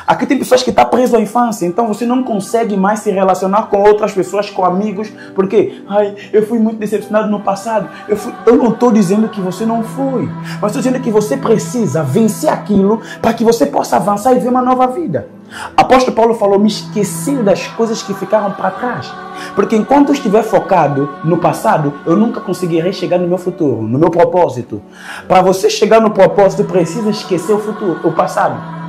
Aqui tem pessoas que estão presas à infância, então você não consegue mais se relacionar com outras pessoas, com amigos, porque eu fui muito decepcionado no passado. Eu não estou dizendo que você não foi, mas estou dizendo que você precisa vencer aquilo para que você possa avançar e ver uma nova vida. Apóstolo Paulo falou: me esqueci das coisas que ficaram para trás, porque enquanto eu estiver focado no passado, eu nunca conseguirei chegar no meu futuro, no meu propósito. Para você chegar no propósito, precisa esquecer o futuro, o passado.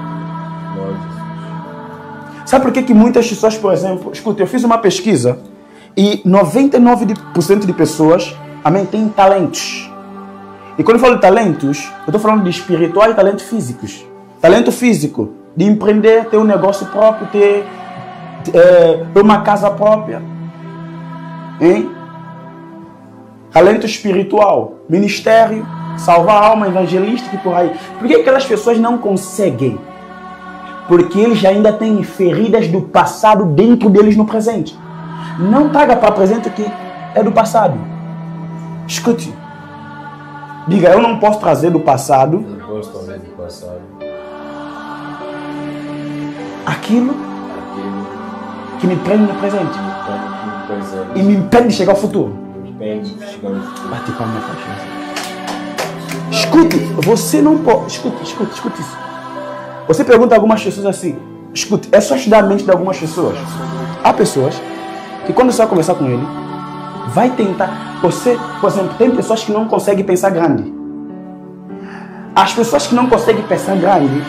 Sabe por que muitas pessoas, por exemplo, escuta, eu fiz uma pesquisa e 99% de pessoas, amém, têm talentos. E quando eu falo de talentos, eu estou falando de espiritual e talentos físicos. Talento físico, de empreender, ter um negócio próprio, ter uma casa própria. Hein? Talento espiritual, ministério, salvar alma, evangelística e por aí. Por que aquelas pessoas não conseguem? Porque eles ainda têm feridas do passado dentro deles no presente. Não traga para o presente o que é do passado. Escute. Diga: eu não posso trazer do passado. Eu posso trazer do passado aquilo que me prende no presente. E me impede de chegar ao futuro. Bate palma na caixa. Escute, você não pode. Escute isso. Você pergunta a algumas pessoas assim, escute, é só estudar a mente de algumas pessoas. Há pessoas que quando você vai conversar com ele, vai tentar, você, por exemplo, tem pessoas que não conseguem pensar grande. As pessoas que não conseguem pensar grande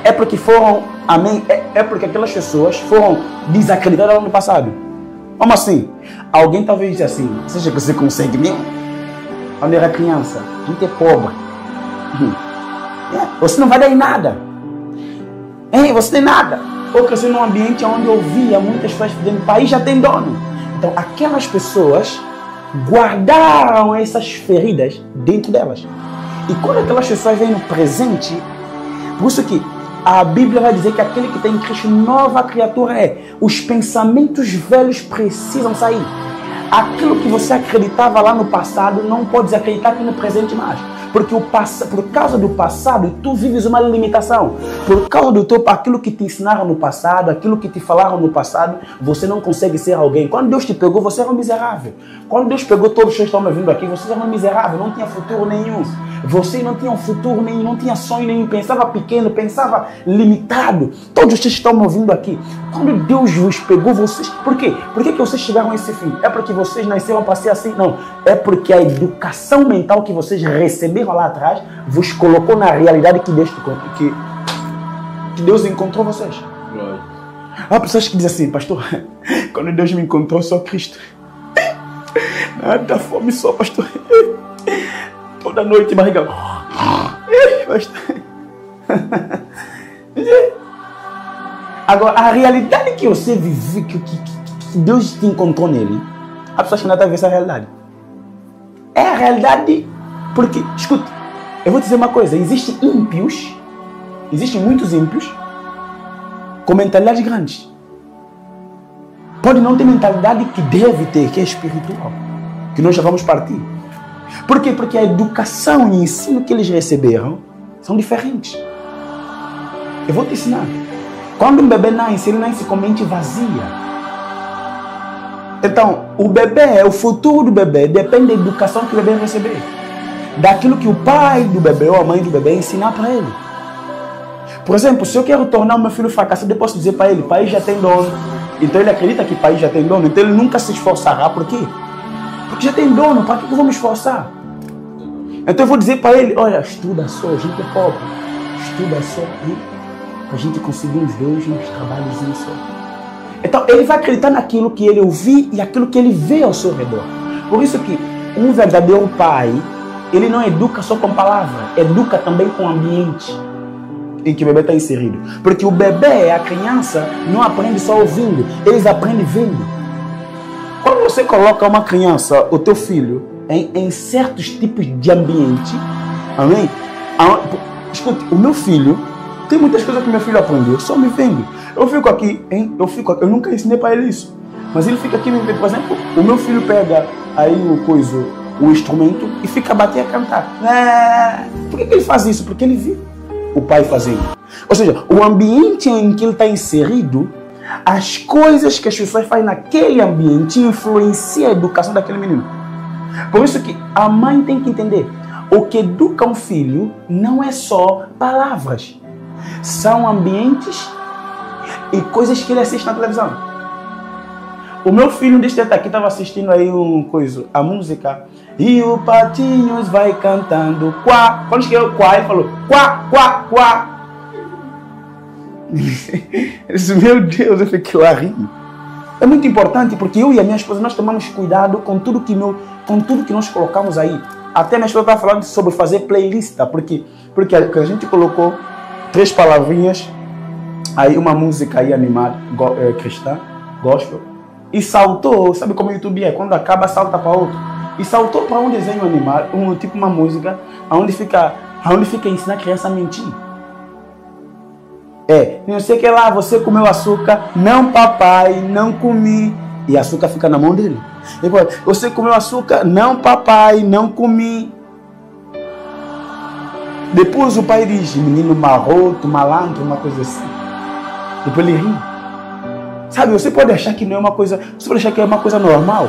é porque foram, amém, é porque aquelas pessoas foram desacreditadas lá no passado. Como assim? Alguém talvez diz assim, você acha que você consegue mesmo? Quando era criança, a gente é pobre. Você não vai dar em nada. Você tem nada. Ou crescer num ambiente onde eu via muitas pessoas dizendo: o país já tem dono. Então aquelas pessoas guardaram essas feridas dentro delas. E quando aquelas pessoas vêm no presente, por isso que a Bíblia vai dizer que aquele que tem em Cristo, nova criatura é. Os pensamentos velhos precisam sair. Aquilo que você acreditava lá no passado não pode desacreditar aqui no presente mais. Porque por causa do passado, tu vives uma limitação. Por causa aquilo que te ensinaram no passado, aquilo que te falaram no passado, você não consegue ser alguém. Quando Deus te pegou, você era um miserável. Quando Deus pegou todos os que estão me vindo aqui, você era um miserável, não tinha futuro nenhum. Você não tinha um futuro nenhum, não tinha sonho nenhum, pensava pequeno, pensava limitado. Todos vocês que estão me ouvindo aqui, quando Deus vos pegou, vocês... Por quê? Por que vocês chegaram a esse fim? É porque vocês nasceram para ser assim? Não. É porque a educação mental que vocês receberam lá atrás vos colocou na realidade que Deus encontrou vocês. Há pessoas que dizem assim: pastor, quando Deus me encontrou, só Cristo. Nada, fome só, pastor. Toda noite, barriga. Agora, a realidade que você vive, que Deus te encontrou nele, a pessoa que não está vendo essa realidade. É a realidade, porque, escuta, eu vou dizer uma coisa: existem muitos ímpios com mentalidades grandes. Pode não ter mentalidade que deve ter, que é espiritual, que nós já vamos partir. Por quê? Porque a educação e o ensino que eles receberam são diferentes. Eu vou te ensinar. Quando um bebê nasce, ele nasce com mente vazia. Então, o bebê, o futuro do bebê, depende da educação que o bebê receber. Daquilo que o pai do bebê ou a mãe do bebê ensinar para ele. Por exemplo, se eu quero tornar o meu filho fracassado, eu posso dizer para ele: pai já tem dono. Então ele acredita que pai já tem dono. Então ele nunca se esforçará. Por quê? Porque já tem dono, para que eu vou me esforçar? Então eu vou dizer para ele: olha, estuda só, a gente é pobre. Estuda só, para a gente conseguir uns trabalhos só. Então ele vai acreditar naquilo que ele ouviu e aquilo que ele vê ao seu redor. Por isso que um verdadeiro pai, ele não educa só com palavra, educa também com o ambiente em que o bebê está inserido. Porque o bebê, a criança, não aprende só ouvindo, eles aprendem vendo. Quando você coloca uma criança, o teu filho, em certos tipos de ambiente, amém? Escute, o meu filho, tem muitas coisas que meu filho aprendeu, só me vendo. Eu fico aqui, eu nunca ensinei para ele isso. Mas ele fica aqui me vendo. Por exemplo, o meu filho pega aí o instrumento e fica a bater e a cantar. Por que ele faz isso? Porque ele viu. o pai fazendo. Ou seja, o ambiente em que ele está inserido, as coisas que as pessoas fazem naquele ambiente influenciam a educação daquele menino. Por isso que a mãe tem que entender, o que educa um filho não é só palavras, são ambientes e coisas que ele assiste na televisão. O meu filho deste aqui estava assistindo aí a música e o Patinhos vai cantando quá. Quando chegou quá, ele falou quá, quá, quá. Eu disse, meu Deus, eu fiquei lá rindo. É muito importante porque eu e a minha esposa nós tomamos cuidado com tudo que nós colocamos aí. Até minha esposa estava falando sobre fazer playlist, porque a gente colocou 3 palavrinhas, aí uma música aí animada, cristã, gospel, e saltou, sabe como o YouTube é? Quando acaba, salta para outro. E saltou para um desenho animado, tipo uma música, onde fica ensinar a criança a mentir. Não sei o que lá, você comeu açúcar, não papai, não comi. E açúcar fica na mão dele. Depois, você comeu açúcar, não papai, não comi. Depois o pai diz, menino marroto, malandro, uma coisa assim. Depois ele ri. Sabe, você pode achar que não é uma coisa, você pode achar que é uma coisa normal.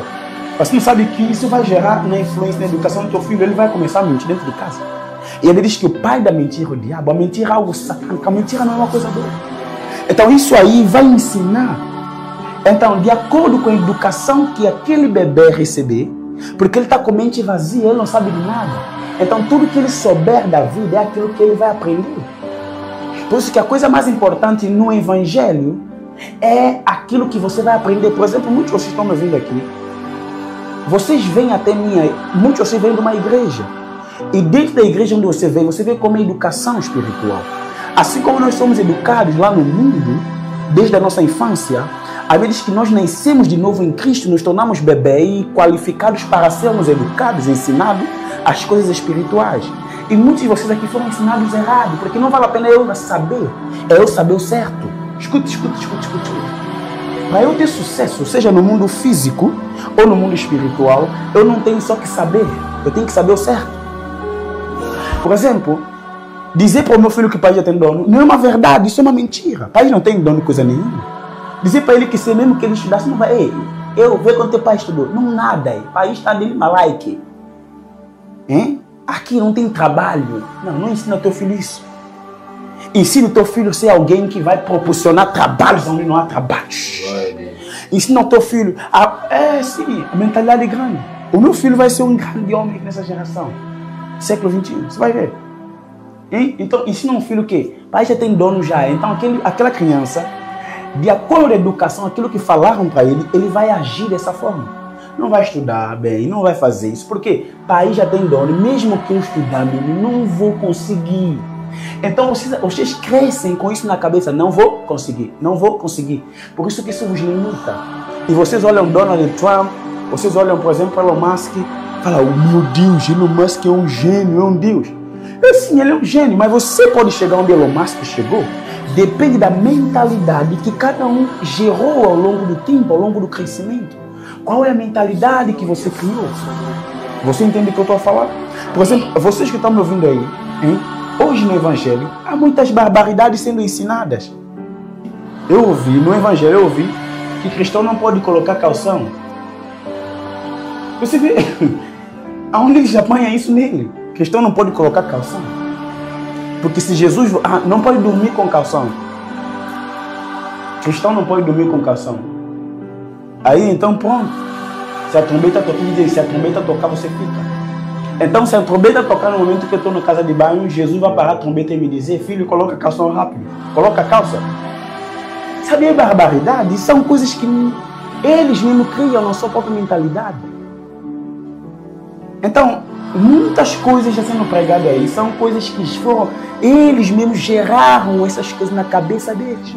Mas você não sabe que isso vai gerar na influência, na educação do teu filho. Ele vai começar a mentir dentro de casa. E ele diz que o pai da mentira, o diabo, a mentira é algo satânico, a mentira não é uma coisa boa. Então isso aí vai ensinar. Então, de acordo com a educação que aquele bebê receber, porque ele está com mente vazia, ele não sabe de nada. Então tudo que ele souber da vida é aquilo que ele vai aprender. Por isso que a coisa mais importante no evangelho é aquilo que você vai aprender. Por exemplo, muitos de vocês estão me ouvindo aqui. Vocês vêm até muitos de vocês vêm de uma igreja. E dentro da igreja onde você vê como é educação espiritual. Assim como nós somos educados lá no mundo, desde a nossa infância, à medida que nós nascemos de novo em Cristo, nos tornamos bebês e qualificados para sermos educados, ensinados as coisas espirituais. E muitos de vocês aqui foram ensinados errado, porque não vale a pena eu saber, é eu saber o certo. Escute. Para eu ter sucesso, seja no mundo físico ou no mundo espiritual, eu não tenho só que saber, eu tenho que saber o certo. Por exemplo, dizer para o meu filho que o pai já tem dono não é uma verdade, isso é uma mentira. O pai não tem dono de coisa nenhuma. Dizer para ele que se mesmo que ele estudasse, não vai. Ei, eu vejo quando teu pai estudou. Não nada, o pai está dele malaique. Aqui não tem trabalho. Não ensina teu filho isso. Ensina o teu filho a ser alguém que vai proporcionar trabalhos onde não há trabalho. Ensina o teu filho sim, a mentalidade é grande. O meu filho vai ser um grande homem nessa geração. Século XXI, você vai ver. Então, ensina um filho que pai já tem dono já. Então, aquela criança, de acordo com a educação, aquilo que falaram para ele, ele vai agir dessa forma. Não vai estudar bem, não vai fazer isso. Porque pai já tem dono. Mesmo que eu estudar, não vou conseguir. Então, vocês crescem com isso na cabeça. Não vou conseguir. Por isso que isso vos limita. E vocês olham Donald Trump, vocês olham, por exemplo, Elon Musk, falam, oh, meu Deus, Elon Musk é um gênio, é um Deus. Sim, ele é um gênio, mas você pode chegar onde Elon Musk chegou. Depende da mentalidade que cada um gerou ao longo do tempo, ao longo do crescimento. Qual é a mentalidade que você criou? Você entende o que eu estou a falar? Por exemplo, vocês que estão me ouvindo aí, hoje no Evangelho, há muitas barbaridades sendo ensinadas. No Evangelho eu ouvi que cristão não pode colocar calção. Você vê, aonde eles apanham isso nele? Cristão não pode colocar calção. Porque se Jesus não pode dormir com calção. Cristão não pode dormir com calção. Aí então pronto. Se a trombeta tocar, você fica. Então se a trombeta tocar no momento que eu estou na casa de banho, Jesus vai parar a trombeta e me dizer, filho, coloca calção rápido. Coloca a calça. Sabe a barbaridade? São coisas que eles mesmo criam na sua própria mentalidade. Então, muitas coisas já sendo pregadas aí, são coisas que eles mesmos geraram essas coisas na cabeça deles.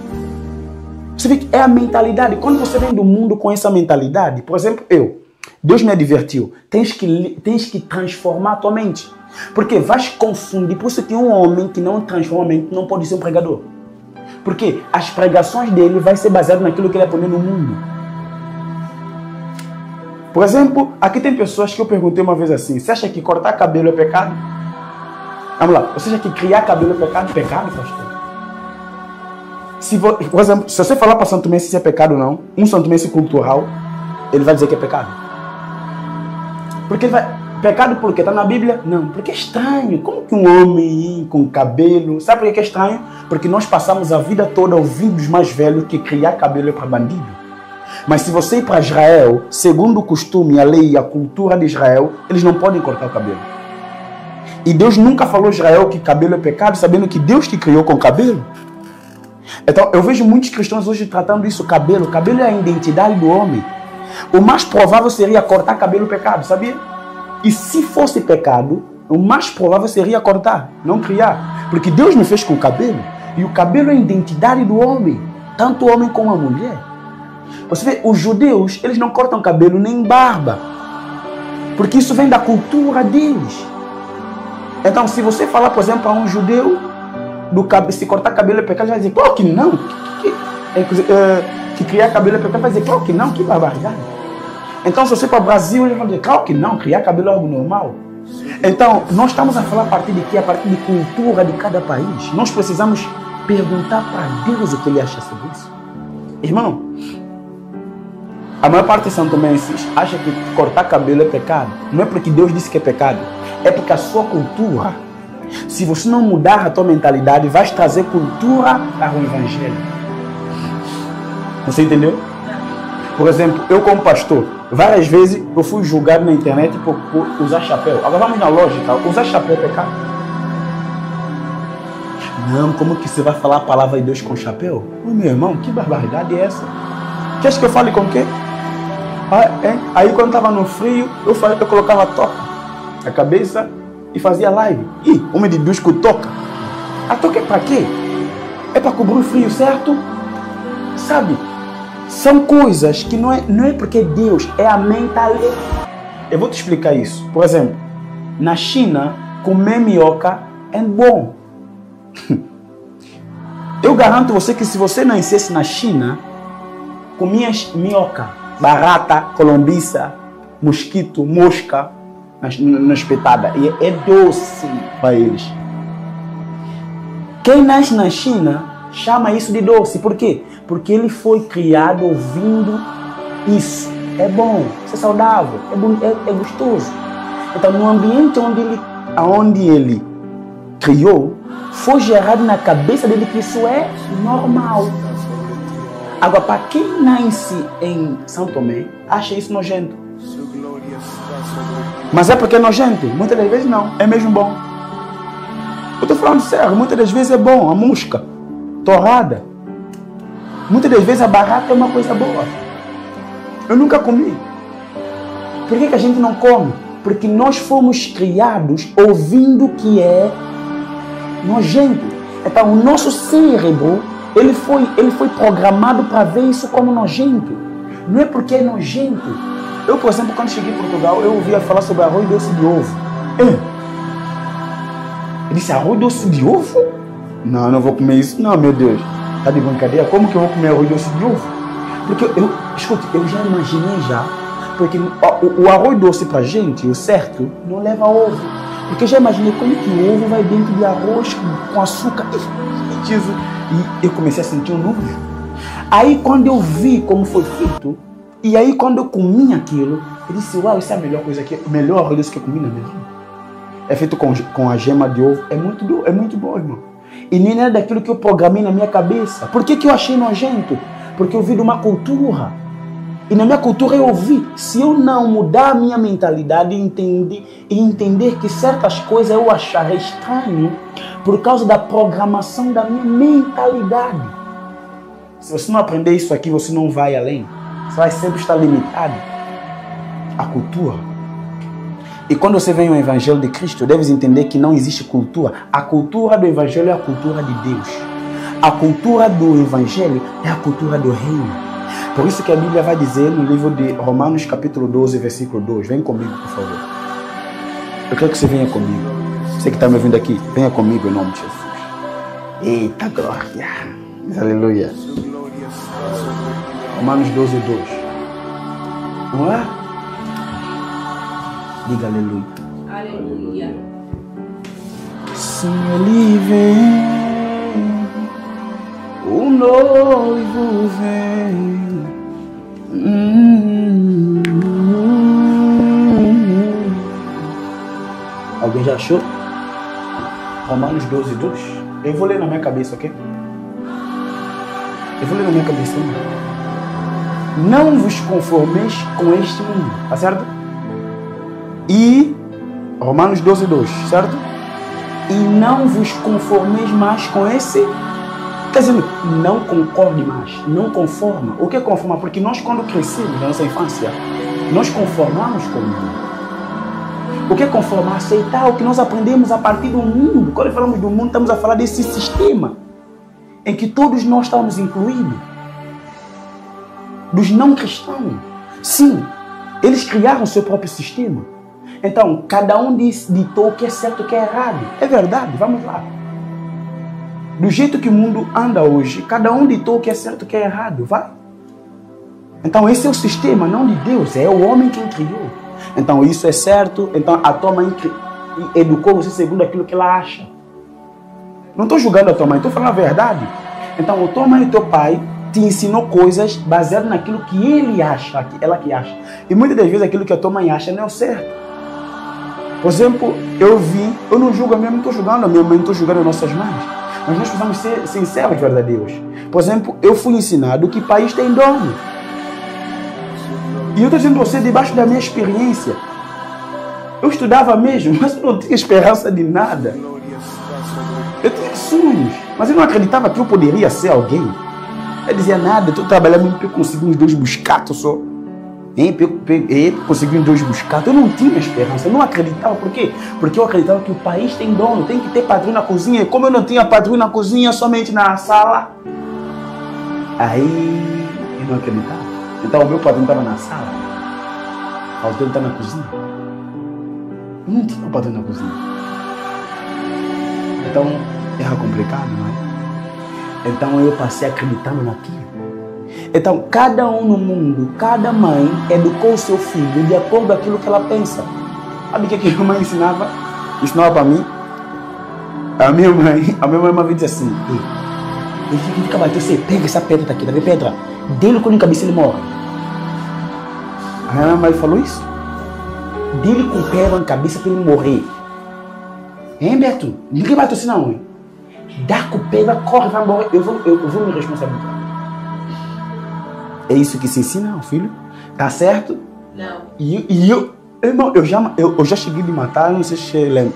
Você vê que é a mentalidade. Quando você vem do mundo com essa mentalidade, por exemplo, Deus me advertiu, tens que transformar a tua mente. Porque vais confundir, por isso que um homem que não transforma a mente não pode ser um pregador. Porque as pregações dele vai ser baseadas naquilo que ele aprendeu no mundo. Por exemplo, aqui tem pessoas que eu perguntei uma vez assim, você acha que cortar cabelo é pecado? Vamos lá. Ou seja, que criar cabelo é pecado? Pecado, pastor. Por exemplo, se você falar para Santo Tomé se é pecado ou não, um Santo Tomé cultural, ele vai dizer que é pecado. Porque ele vai... Pecado por quê? Está na Bíblia? Não, porque é estranho. Como que um homem com cabelo... Sabe por que é estranho? Porque nós passamos a vida toda ouvindo os mais velhos que criar cabelo é para bandido. Mas se você ir para Israel, segundo o costume, a lei e a cultura de Israel, eles não podem cortar o cabelo. E Deus nunca falou a Israel que cabelo é pecado, sabendo que Deus te criou com cabelo. Então, eu vejo muitos cristãos hoje tratando isso, cabelo. Cabelo é a identidade do homem. O mais provável seria cortar cabelo pecado, sabia? E se fosse pecado, o mais provável seria cortar, não criar. Porque Deus me fez com o cabelo. E o cabelo é a identidade do homem. Tanto o homem como a mulher. Você vê, os judeus, eles não cortam cabelo nem barba. Porque isso vem da cultura deles. Então, se você falar, por exemplo, a um judeu, se cortar cabelo é pecado, ele vai dizer, claro que não. Que criar cabelo é pecado, vai dizer, claro que não, que barbaridade. Então, se você para o Brasil, ele vai dizer, claro que não, criar cabelo é algo normal. Então, nós estamos a falar a partir de quê? A partir de cultura de cada país. Nós precisamos perguntar para Deus o que ele acha sobre isso. Irmão, a maior parte de São Tomenses acha que cortar cabelo é pecado. Não é porque Deus disse que é pecado. É porque a sua cultura, se você não mudar a tua mentalidade, vai trazer cultura para o evangelho. Você entendeu? Por exemplo, eu como pastor, várias vezes eu fui julgado na internet por usar chapéu. Agora vamos na lógica, usar chapéu é pecado? Não, como que você vai falar a palavra de Deus com chapéu? Oh, meu irmão, que barbaridade é essa? Quer que eu fale com o quê? Aí quando estava no frio, eu colocava a toca na cabeça e fazia live. Ih, homem de Deus com toca. A toca é para quê? É para cobrir o frio, certo? Sabe? São coisas que não é porque é Deus, é a mentalidade. Eu vou te explicar isso. Por exemplo, na China, comer minhoca é bom. Eu garanto você que se você nascesse na China, comias minhoca, barata, colombiça, mosquito, mosca na espetada. E é doce para eles. Quem nasce na China chama isso de doce. Por quê? Porque ele foi criado ouvindo isso. É bom, isso é saudável, é gostoso. Então, no ambiente onde ele criou, foi gerado na cabeça dele que isso é normal. Agora, para quem nasce em São Tomé, acha isso nojento. Mas é porque é nojento? Muitas das vezes não, é mesmo bom. Eu estou falando sério, muitas das vezes é bom, a mosca, torrada. Muitas das vezes a barata é uma coisa boa. Eu nunca comi. Por que a gente não come? Porque nós fomos criados ouvindo que é nojento. Então o nosso cérebro, ele foi programado para ver isso como nojento. Não é porque é nojento. Eu, por exemplo, quando cheguei em Portugal, eu ouvia falar sobre arroz doce de ovo. Eu disse, arroz doce de ovo? Não, não vou comer isso. Não, meu Deus. Tá de brincadeira? Como que eu vou comer arroz doce de ovo? Porque escute, eu já imaginei já. Porque o arroz doce pra gente, o certo, não leva ovo. Porque eu já imaginei como que o ovo vai dentro de arroz com açúcar. E eu comecei a sentir um nojo. Aí quando eu vi como foi feito, e aí quando eu comi aquilo, eu disse, uau, isso é a melhor coisa aqui, o melhor arroz doce que eu comi na minha vida. É feito com a gema de ovo, é muito bom, irmão. E nem era daquilo que eu programei na minha cabeça. Por que eu achei nojento? Porque eu vi de uma cultura. E na minha cultura eu ouvi. Se eu não mudar a minha mentalidade e entender que certas coisas eu achar estranho por causa da programação da minha mentalidade. Se você não aprender isso aqui, você não vai além. Você vai sempre estar limitado à cultura. E quando você vem ao Evangelho de Cristo, deves entender que não existe cultura. A cultura do Evangelho é a cultura de Deus. A cultura do Evangelho é a cultura do Reino. Por isso que a Bíblia vai dizer no livro de Romanos capítulo 12, versículo 2. Vem comigo, por favor. Eu quero que você venha comigo. Você que está me ouvindo aqui, venha comigo em nome de Jesus. Eita glória. Aleluia. Romanos 12, 2. Vamos lá? Diga aleluia. Aleluia. Sim, ele vem, o noivo vem. Alguém já achou? Romanos 12, 2. Eu vou ler na minha cabeça, ok? Eu vou ler na minha cabeça. Não vos conformeis com este mundo, tá certo? E Romanos 12, 2, certo? E não vos conformeis mais com esse. Quer dizer, não concorde mais, não conforma. O que é conformar? Porque nós, quando crescemos na nossa infância, nós conformamos com o mundo. O que é conformar? Aceitar o que nós aprendemos a partir do mundo. Quando falamos do mundo, estamos a falar desse sistema em que todos nós estamos incluídos. Dos não cristãos. Sim, eles criaram o seu próprio sistema. Então, cada um ditou o que é certo e o que é errado. É verdade, vamos lá. Do jeito que o mundo anda hoje, cada um ditou o que é certo e o que é errado. Vai. Então, esse é o sistema, não de Deus. É o homem quem criou. Então, isso é certo. Então, a tua mãe educou você segundo aquilo que ela acha. Não estou julgando a tua mãe, estou falando a verdade. Então, a tua mãe e o teu pai te ensinou coisas baseadas naquilo que ele acha, ela que acha. E muitas das vezes aquilo que a tua mãe acha não é o certo. Por exemplo, eu não julgo a minha mãe, não estou julgando a minha mãe, não estou julgando as nossas mães. Mas nós precisamos ser sinceros, verdadeiros. Por exemplo, eu fui ensinado que país tem dono. E eu estou dizendo a você, debaixo da minha experiência, eu estudava mesmo, mas eu não tinha esperança de nada. Eu tinha sonhos, mas eu não acreditava que eu poderia ser alguém. Eu dizia nada, eu estou trabalhando para conseguir uns 2 buscatos só. Consegui uns 2 buscatos. Eu não tinha esperança, eu não acreditava. Por quê? Porque eu acreditava que o país tem dono, tem que ter padrinho na cozinha. E como eu não tinha padrinho na cozinha, somente na sala, aí eu não acreditava. Então o meu padrinho estava na sala, faltou ele estar na cozinha. Eu não tinha padrinho na cozinha. Então era complicado, não é? Então eu passei acreditando naquilo. Então cada um no mundo, cada mãe educou o seu filho de acordo com aquilo que ela pensa. Sabe o que a minha mãe ensinava? Ensinava para mim. A minha mãe uma vez disse assim: ele fica batendo, você pega essa pedra aqui, tá vendo pedra? Dele com a cabeça ele morre. A minha mãe falou isso. Dele com pedra na cabeça para ele morrer. Hein, Beto? Ninguém bateu assim não, hein? Dá com pedra, corre, vai morrer. Eu vou me responsabilizar. É isso que se ensina ao filho? Tá certo? Não. E eu, irmão, eu já cheguei de matar, não sei se você lembra.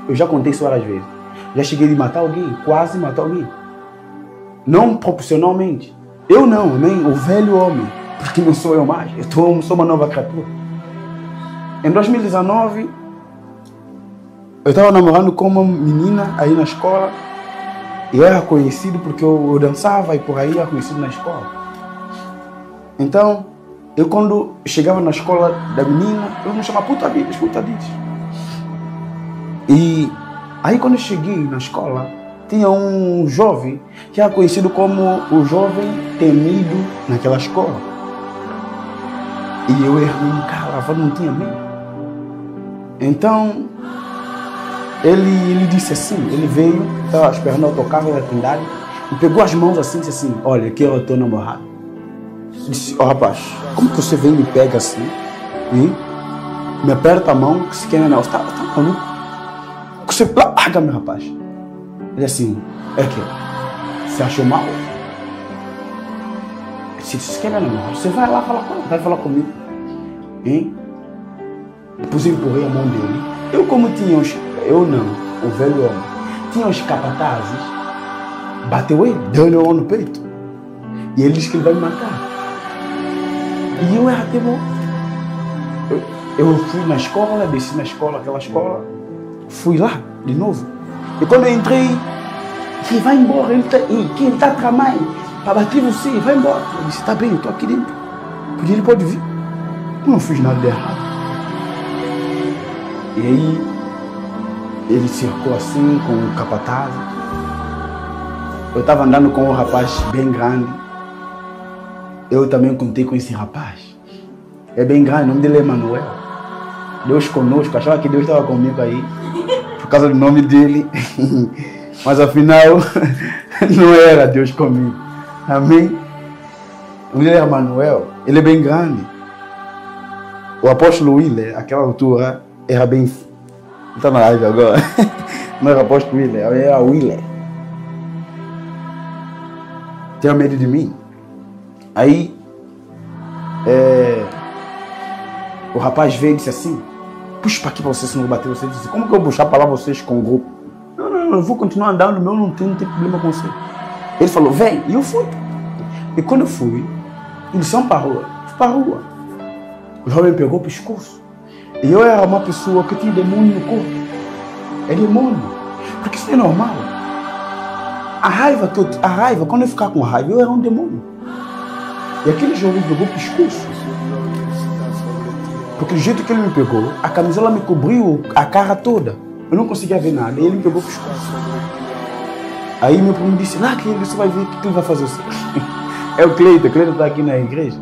Eu já contei isso várias vezes. Já cheguei de matar alguém, quase matar alguém. Não proporcionalmente. Eu não, nem o velho homem. Porque não sou eu mais. Eu sou uma nova criatura. Em 2019, eu estava namorando com uma menina aí na escola. E eu era conhecido porque eu dançava e por aí era conhecido na escola. Então, eu quando chegava na escola da menina, eu me chamava puta diz. E aí quando eu cheguei na escola, tinha um jovem que era conhecido como o jovem temido naquela escola. E eu me calava, não tinha medo. Então, ele disse assim, ele veio, estava esperando o autocarro da Trindade, e pegou as mãos assim e disse assim: olha, aqui é o teu namorado. Disse: ó, rapaz, como que você vem e me pega assim? E me aperta a mão, que se quer não, você tá maluco? Você larga, meu rapaz. Ele assim: é que você achou mal? Se você quer meu namorado, você vai lá falar com ele, vai falar comigo. Hein? Depois eu empurrei a mão dele. Eu como tinha eu não, o velho homem, tinha os capatazes, bateu ele, deu-lhe a mão no peito. E ele disse que ele vai me matar. E eu era temor. Eu fui na escola, desci na escola, aquela escola, fui lá de novo. E quando eu entrei, ele vai embora, ele tá tramando para bater você, vai embora. Eu disse: tá bem, eu tô aqui dentro. Porque ele pode vir. Eu não fiz nada de errado. E aí, ele cercou assim com o capataz. Eu estava andando com um rapaz bem grande. Eu também contei com esse rapaz. É bem grande, o nome dele é Manuel. Deus conosco, achava que Deus estava comigo aí. Por causa do nome dele. Mas afinal, não era Deus comigo. Amém? O nome é Manuel. Ele é bem grande. O apóstolo Willer, àquela altura, era bem... Não está na live agora. Não era o apóstolo Willer, era Willer. Tinha medo de mim. Aí, o rapaz veio e disse assim: puxa para aqui para vocês, se não bater vocês. Disse, como que eu vou puxar para lá vocês com o grupo? Não, eu vou continuar andando, meu não tem problema com você. Ele falou, vem, e eu fui. E quando eu fui, eles são para a rua. Fui para a rua. O jovem pegou o pescoço. E eu era uma pessoa que tinha demônio no corpo. É demônio. Porque isso é normal. A raiva, quando eu ficar com raiva, eu era um demônio. E aquele jovem pegou o pescoço. Porque do jeito que ele me pegou, a camisola me cobriu a cara toda. Eu não conseguia ver nada. E ele me pegou o pescoço. Aí meu primo disse, lá que ele, você vai ver o que ele vai fazer. É o Cleiton está aqui na igreja.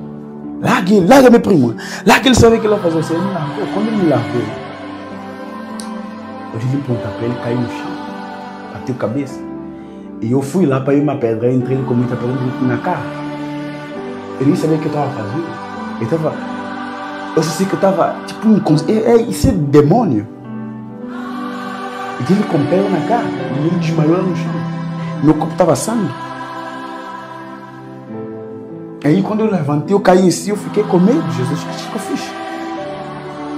Larga meu primo. Larga ele, sabe o que ele vai fazer. Ele me largou. Quando ele me largou, eu dei um pontapé, ele caiu no chão. Bateu cabeça. E eu fui lá para ir uma pedra. Eu entrei com muita pedra na cara. Eu nem sabia o que eu estava fazendo. Eu só sei que eu estava tipo isso é demônio. E ele com pedra na cara. E ele desmaiou no chão. Meu corpo estava sangue. Aí quando eu levantei, eu caí em si, eu fiquei com medo. Jesus, o que eu fiz?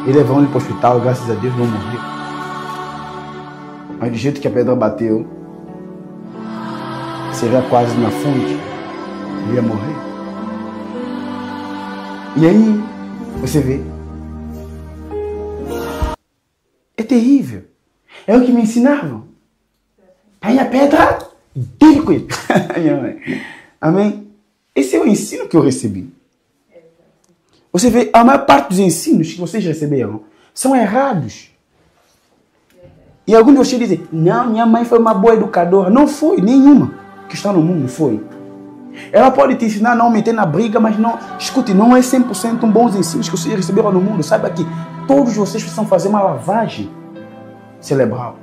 Ele levou ele para o hospital, graças a Deus não morreu. Mas do jeito que a pedra bateu, seria quase na fonte, ele ia morrer. E aí, você vê, é terrível. É o que me ensinavam. Aí a pedra, dele com ele. Amém? Esse é o ensino que eu recebi. Você vê, a maior parte dos ensinos que vocês receberam são errados. E alguns de vocês dizem, não, minha mãe foi uma boa educadora. Não foi, nenhuma que está no mundo foi. Ela pode te ensinar a não meter na briga, mas não, escute, não é 100% bons ensinos que vocês receberam no mundo. Saiba que todos vocês precisam fazer uma lavagem cerebral.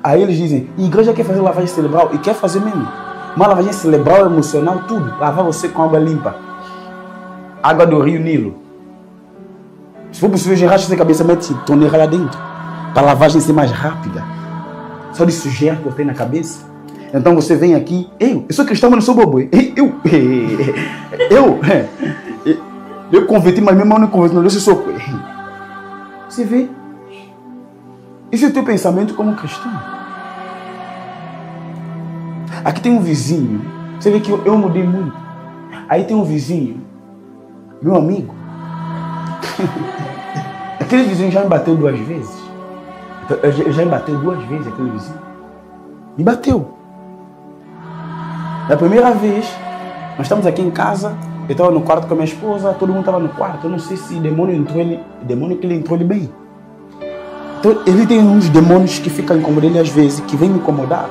Aí eles dizem, a igreja quer fazer lavagem cerebral e quer fazer mesmo. Uma lavagem cerebral, emocional, tudo. Lavar você com água limpa. Água do rio Nilo. Se for possível, já racha essa cabeça, mete torneira lá dentro. Para a lavagem ser mais rápida. Só de sujeira que eu tenho na cabeça. Então você vem aqui, eu sou cristão, mas não sou bobo. Eu converti, mas mesmo eu não converti, não, eu sou. Você vê? Esse é o teu pensamento como cristão. Aqui tem um vizinho. Você vê que eu mudei muito. Aí tem um vizinho, meu amigo. Aquele vizinho já me bateu 2 vezes. Eu já me bateu 2 vezes aquele vizinho. Me bateu. Da primeira vez, nós estamos aqui em casa. Eu estava no quarto com a minha esposa. Todo mundo estava no quarto. Eu não sei se demônio entrou ele bem. Então ele tem uns demônios que ficam incomodando ele às vezes, que vêm me incomodar.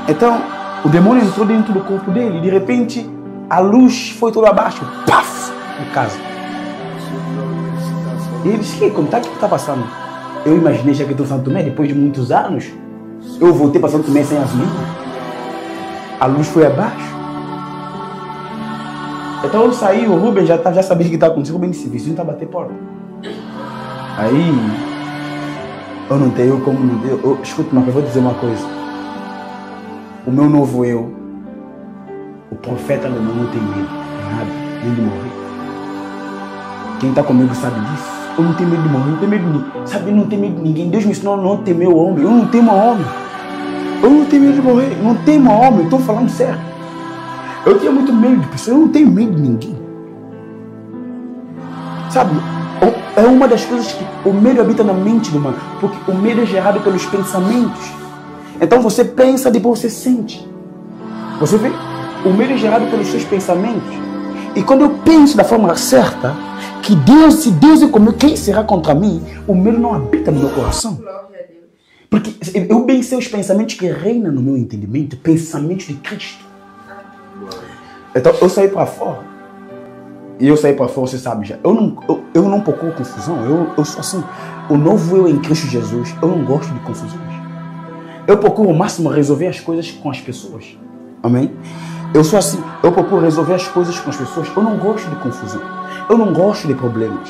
Então, o demônio entrou dentro do corpo dele e de repente a luz foi toda abaixo. Paf! Em casa. E ele disse, como tá? O que está passando? Eu imaginei já que estou em Santo Tomé, depois de muitos anos, eu voltei para Santo Tomé sem as luzes. A luz foi abaixo. Então eu saí, o Rubens já sabia o que estava acontecendo. O Rubens disse, vizinho está a bater porta. Aí, eu não tenho como não ter. Escuta, mas eu vou dizer uma coisa. O meu novo eu, o profeta alemão, não tem medo de nada, nem de morrer. Quem está comigo sabe disso. Eu não tenho medo de morrer, não tenho medo de ninguém. Sabe, eu não tenho medo de ninguém. Deus me ensinou a não temer o homem. Eu não temo homem. Eu não tenho medo de morrer. Eu não temo homem. Eu estou falando sério. Eu tinha muito medo de pessoas. Eu não tenho medo de ninguém. Sabe, é uma das coisas que o medo habita na mente do humano. Porque o medo é gerado pelos pensamentos. Então você pensa, depois você sente. Você vê? O medo é gerado pelos seus pensamentos. E quando eu penso da forma certa, que Deus, se Deus é comigo, quem será contra mim? O medo não habita no meu coração. Porque eu bem sei os pensamentos que reinam no meu entendimento, pensamentos de Cristo. Então eu saí para fora. E eu saí para fora, você sabe já. Eu não procuro confusão. Eu sou assim. O novo eu em Cristo Jesus, eu não gosto de confusões. Eu procuro ao máximo resolver as coisas com as pessoas. Amém? Eu sou assim. Eu procuro resolver as coisas com as pessoas. Eu não gosto de confusão. Eu não gosto de problemas.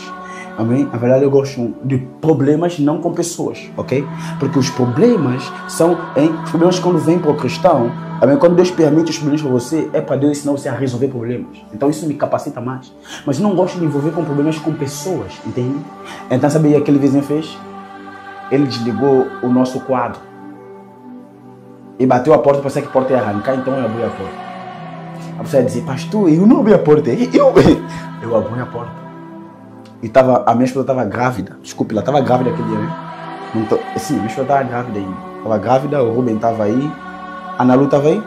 Amém? Na verdade, eu gosto de problemas, não com pessoas, ok? Porque os problemas são, os problemas quando vêm para o cristão, amém? Quando Deus permite os problemas para você, é para Deus ensinar você a resolver problemas. Então isso me capacita mais. Mas eu não gosto de me envolver com problemas com pessoas, entende? Então sabe o que aquele vizinho fez? Ele desligou o nosso quadro e bateu a porta, pensei que a porta ia arrancar, então eu abri a porta. A pessoa ia dizer, pastor, eu não abri a porta, eu abri a porta. E a minha esposa estava grávida. Desculpe, ela estava grávida aquele dia, né? Sim, minha esposa estava grávida ainda. Estava grávida, o Rubem estava aí. A Nalu estava aí?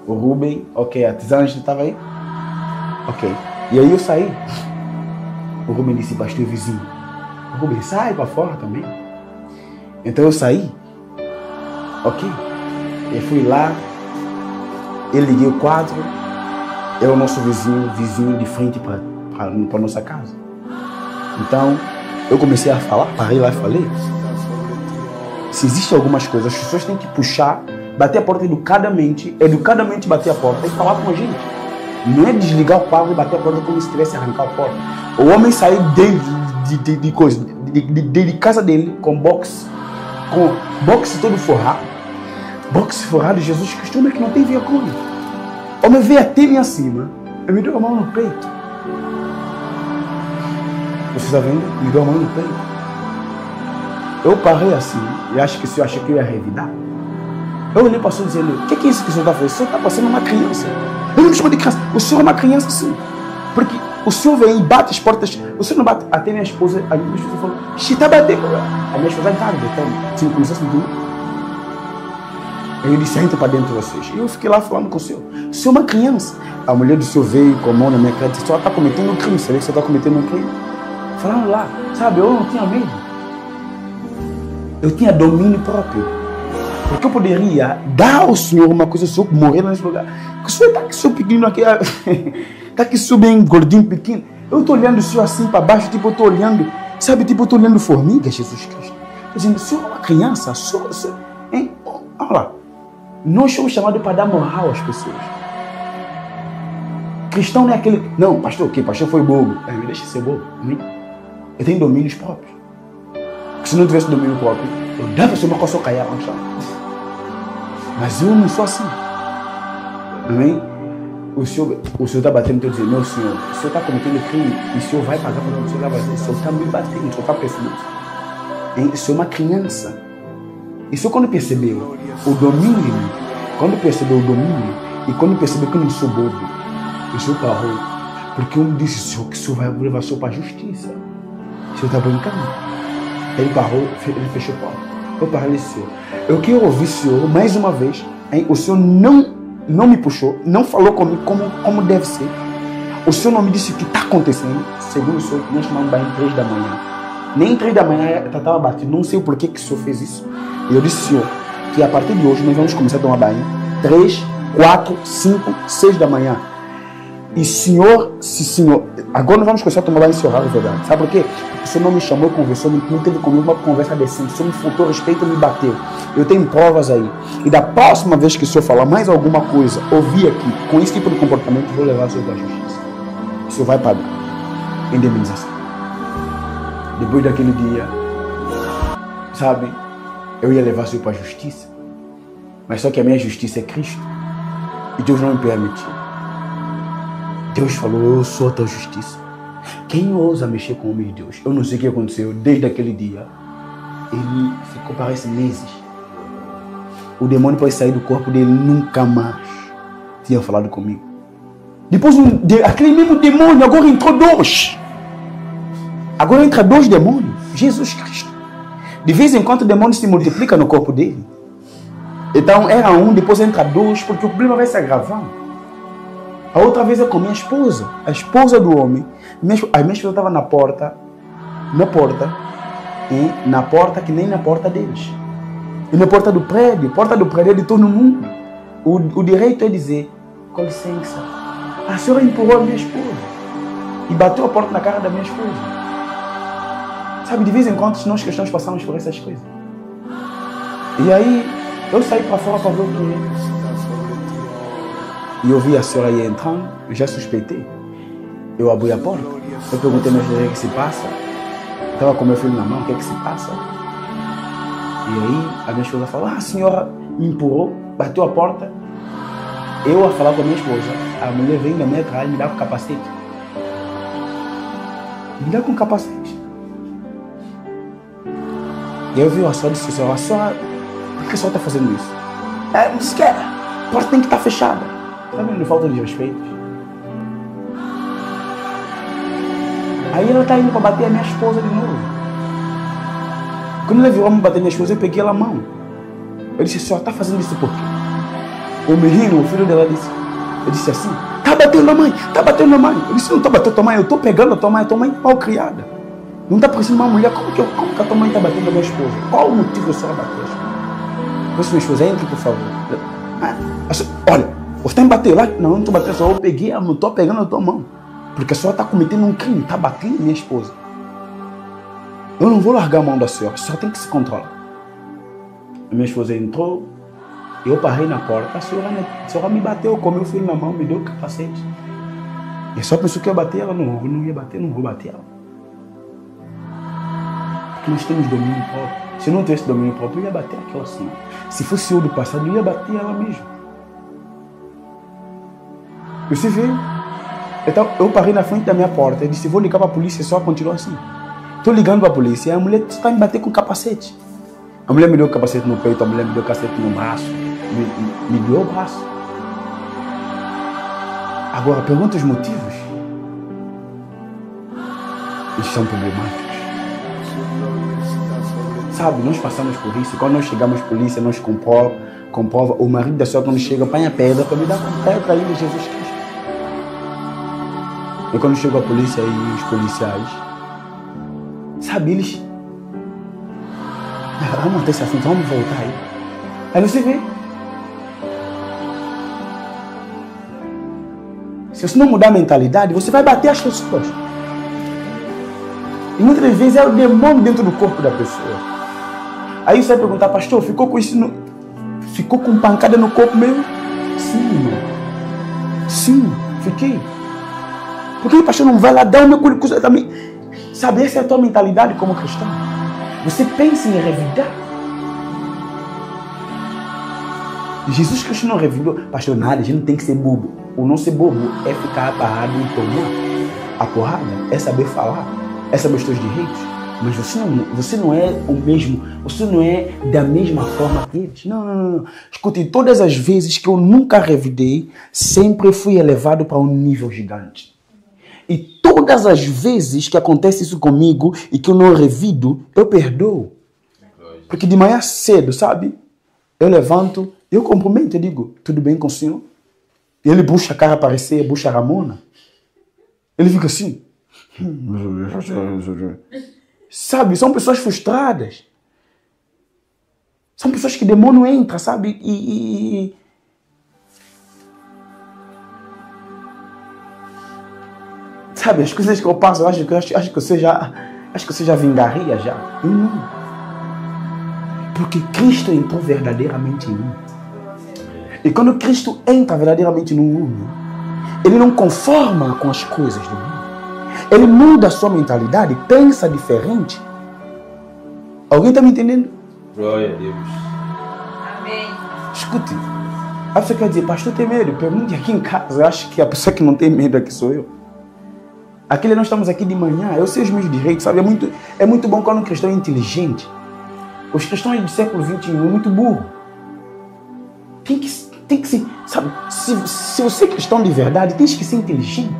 O Rubem, ok. A Tisângela estava aí? Ok. E aí eu saí. O Rubem disse, pastor vizinho. O Rubem, sai para fora também. Então eu saí. Ok. Eu fui lá. Eu liguei o quadro. É o nosso vizinho de frente para nossa casa. Então, eu comecei a falar, parei lá e falei, se existem algumas coisas, as pessoas têm que puxar, bater a porta educadamente bater a porta e falar com a gente. Não é desligar o quadro e bater a porta como se tivesse arrancar a porta. O homem saiu de casa dele com boxe todo forrado. Boxe forrado, Jesus Cristo, homem que não tem vergonha. O homem veio até mim acima e me deu a mão no peito. Você está vendo? Me deu a mão no peito. Eu parei assim e acho que se eu achei que eu ia revidar. Eu olhei para o senhor dizendo, o que é isso que o senhor está fazendo? O senhor está passando uma criança. Eu não me chamo de criança. O senhor é uma criança sim. Porque o senhor vem e bate as portas. O senhor não bate. Até minha esposa, a minha esposa falou, está batendo. A minha esposa é grávida, então se começou a sentir. Eu disse, entra para dentro de vocês. E eu fiquei lá falando com o senhor é uma criança. A mulher do senhor veio com a mão na minha cara e disse, o senhor está cometendo um crime. Sabe que você está cometendo um crime? Falando lá, sabe, eu não tinha medo. Eu tinha domínio próprio. Porque eu poderia dar ao Senhor uma coisa, o Senhor morrer nesse lugar. O Senhor está aqui, seu pequeno aqui, está aqui, seu bem gordinho, pequeno. Eu estou olhando o Senhor assim para baixo, tipo, eu estou olhando, sabe, tipo, eu estou olhando formiga, Jesus Cristo. Estou dizendo, o Senhor é uma criança, hein? Olha lá. Nós somos chamados para dar moral às pessoas. Cristão não é aquele... Não, pastor, o quê? Pastor foi bobo. Me deixa ser bobo. Eu tenho domínios próprios. Porque se não tivesse domínio próprio, eu dava ser uma coisa cair no chão. Mas eu não sou assim. Amém? O senhor está batendo e dizendo, meu senhor, o senhor está cometendo crime e o senhor vai pagar para o senhor vai fazer. O senhor está me batendo, o senhor está percebendo. O senhor é uma criança. E o senhor quando percebeu o domínio, e quando percebeu que eu não sou bobo, o senhor parou. Porque eu disse, senhor, que o senhor vai levar o senhor para a justiça. O senhor está brincando? Ele parou, ele fechou a porta. Eu parei, senhor. Eu quero ouvir o senhor mais uma vez. Hein? O senhor não me puxou, não falou comigo como deve ser. O senhor não me disse o que está acontecendo. Segundo o senhor, nós tomamos banho 3 da manhã. Nem 3 da manhã eu estava batido. Não sei o porquê que o senhor fez isso. E eu disse, senhor, que a partir de hoje nós vamos começar a tomar banho 3, 4, 5, 6 da manhã. E senhor, agora nós vamos começar a tomar banho nesse horário, verdade. Sabe por quê? Porque o senhor não me chamou, conversou, não teve comigo uma conversa decente. O senhor me faltou respeito e me bateu. Eu tenho provas aí. E da próxima vez que o senhor falar mais alguma coisa, ouvir aqui, com esse tipo de comportamento, eu vou levar o senhor para a justiça. O senhor vai pagar indemnização. Depois daquele dia, sabe, eu ia levar o senhor para a justiça. Mas só que a minha justiça é Cristo. E Deus não me permitiu. Deus falou, eu sou a tua justiça. Quem ousa mexer com o homem de Deus? Eu não sei o que aconteceu. Desde aquele dia, ele ficou, parece, meses. O demônio pode sair do corpo dele, nunca mais tinha falado comigo. Depois, aquele mesmo demônio, agora entrou 2. Agora entra 2 demônios. Jesus Cristo. De vez em quando o demônio se multiplica no corpo dele. Então era 1, depois entra 2, porque o problema vai se agravando. A outra vez é com minha esposa. A esposa do homem. A minha esposa estava na porta que nem na porta deles. E na porta do prédio é de todo mundo. O direito é dizer, com licença, a senhora empurrou a minha esposa. E bateu a porta na cara da minha esposa. Sabe, de vez em quando nós cristãos passamos por essas coisas. E aí, eu saí para fora para ver o que é. E eu vi a senhora aí entrando, eu já suspeitei. Eu abri a porta, eu perguntei meu filho o que se passa. Estava com meu filho na mão, o que é que se passa? E aí a minha esposa falou, a senhora me empurrou, bateu a porta. Eu a falar com a minha esposa, a mulher vem da minha atrás e me dá com o capacete. Me dá com o capacete. E aí eu vi a senhora e disse, a senhora, por que a senhora está fazendo isso? É, mas que a porta tem que estar fechada. Está vendo? Falta de respeito. Aí ela está indo para bater a minha esposa de novo. Quando ela virou me bater a minha esposa, eu peguei ela a mão. Eu disse, a senhora está fazendo isso por quê? O menino, o filho dela disse, eu disse assim, está batendo na mãe, está batendo na mãe. Eu disse, não está batendo a tua mãe, eu estou pegando a tua mãe é mal criada. Não está parecendo uma mulher, como que a tua mãe está batendo a minha esposa? Qual o motivo da senhora bater a esposa? Eu disse, minha esposa, entre por favor. Olha, você está me batendo lá? Não, não estou batendo, só eu peguei, não estou pegando a tua mão. Porque a senhora está cometendo um crime, está batendo minha esposa. Eu não vou largar a mão da senhora, a senhora tem que se controlar. A minha esposa entrou, eu parei na porta, a senhora me bateu com meu filho na mão, me deu o capacete. E só pensou que eu ia bater ela, não ia bater, não vou bater ela. Porque nós temos domínio próprio. Se eu não tivesse domínio próprio, eu ia bater aquela senhora. Se fosse eu do passado, eu ia bater ela mesmo. Você vê? Então, eu parei na frente da minha porta, eu disse, vou ligar para a polícia, só continua assim. Estou ligando para a polícia, e a mulher está me bater com o capacete. A mulher me deu o capacete no peito, a mulher me deu o capacete no braço, me deu o braço. Agora, pergunta os motivos. Eles são problemáticos. Sabe, nós passamos por isso, quando nós chegamos à polícia, nós comprova, o marido da senhora quando chega, apanha pedra para me dar com pedra ainda Jesus Cristo. E quando chegou a polícia e os policiais, sabe, eles... Vamos manter esse assunto, vamos voltar aí. Aí você vê. Se você não mudar a mentalidade, você vai bater as pessoas. E muitas vezes é o demônio dentro do corpo da pessoa. Aí você vai perguntar, pastor, ficou com isso ficou com pancada no corpo mesmo? Sim, irmão. Sim, fiquei. Por que o pastor não vai lá dar o meu currículo também? Sabe, essa é a tua mentalidade como cristão. Você pensa em revidar. Jesus Cristo não revidou. Pastor, nada, a gente não tem que ser bobo. O não ser bobo é ficar parado e tomar a porrada. É saber falar. É saber os teus direitos. Mas você não é o mesmo. Você não é da mesma forma que eles. Não. Escute, todas as vezes que eu nunca revidei, sempre fui elevado para um nível gigante. E todas as vezes que acontece isso comigo e que eu não revido, eu perdoo. Porque de manhã cedo, sabe? Eu levanto, eu cumprimento, eu digo, tudo bem com o senhor? E ele puxa a cara para aparecer, puxa a Ramona. Ele fica assim. Sabe? São pessoas frustradas. São pessoas que demônio entra, sabe? Sabe, as coisas que eu passo, eu acho que você já vingaria já. Não. Porque Cristo entrou verdadeiramente em mim. E quando Cristo entra verdadeiramente no mundo, Ele não conforma com as coisas do mundo. Ele muda a sua mentalidade, pensa diferente. Alguém está me entendendo? Glória a Deus. Amém. Escute, a pessoa quer dizer, pastor, tem medo? Pergunte aqui em casa. Eu acho que a pessoa que não tem medo aqui sou eu. Aquele nós estamos aqui de manhã, eu sei os meus direitos, sabe? É muito bom quando um cristão é inteligente. Os cristãos do século XXI é muito burro. Tem que ser, sabe? Se você é cristão de verdade, tens que ser inteligente.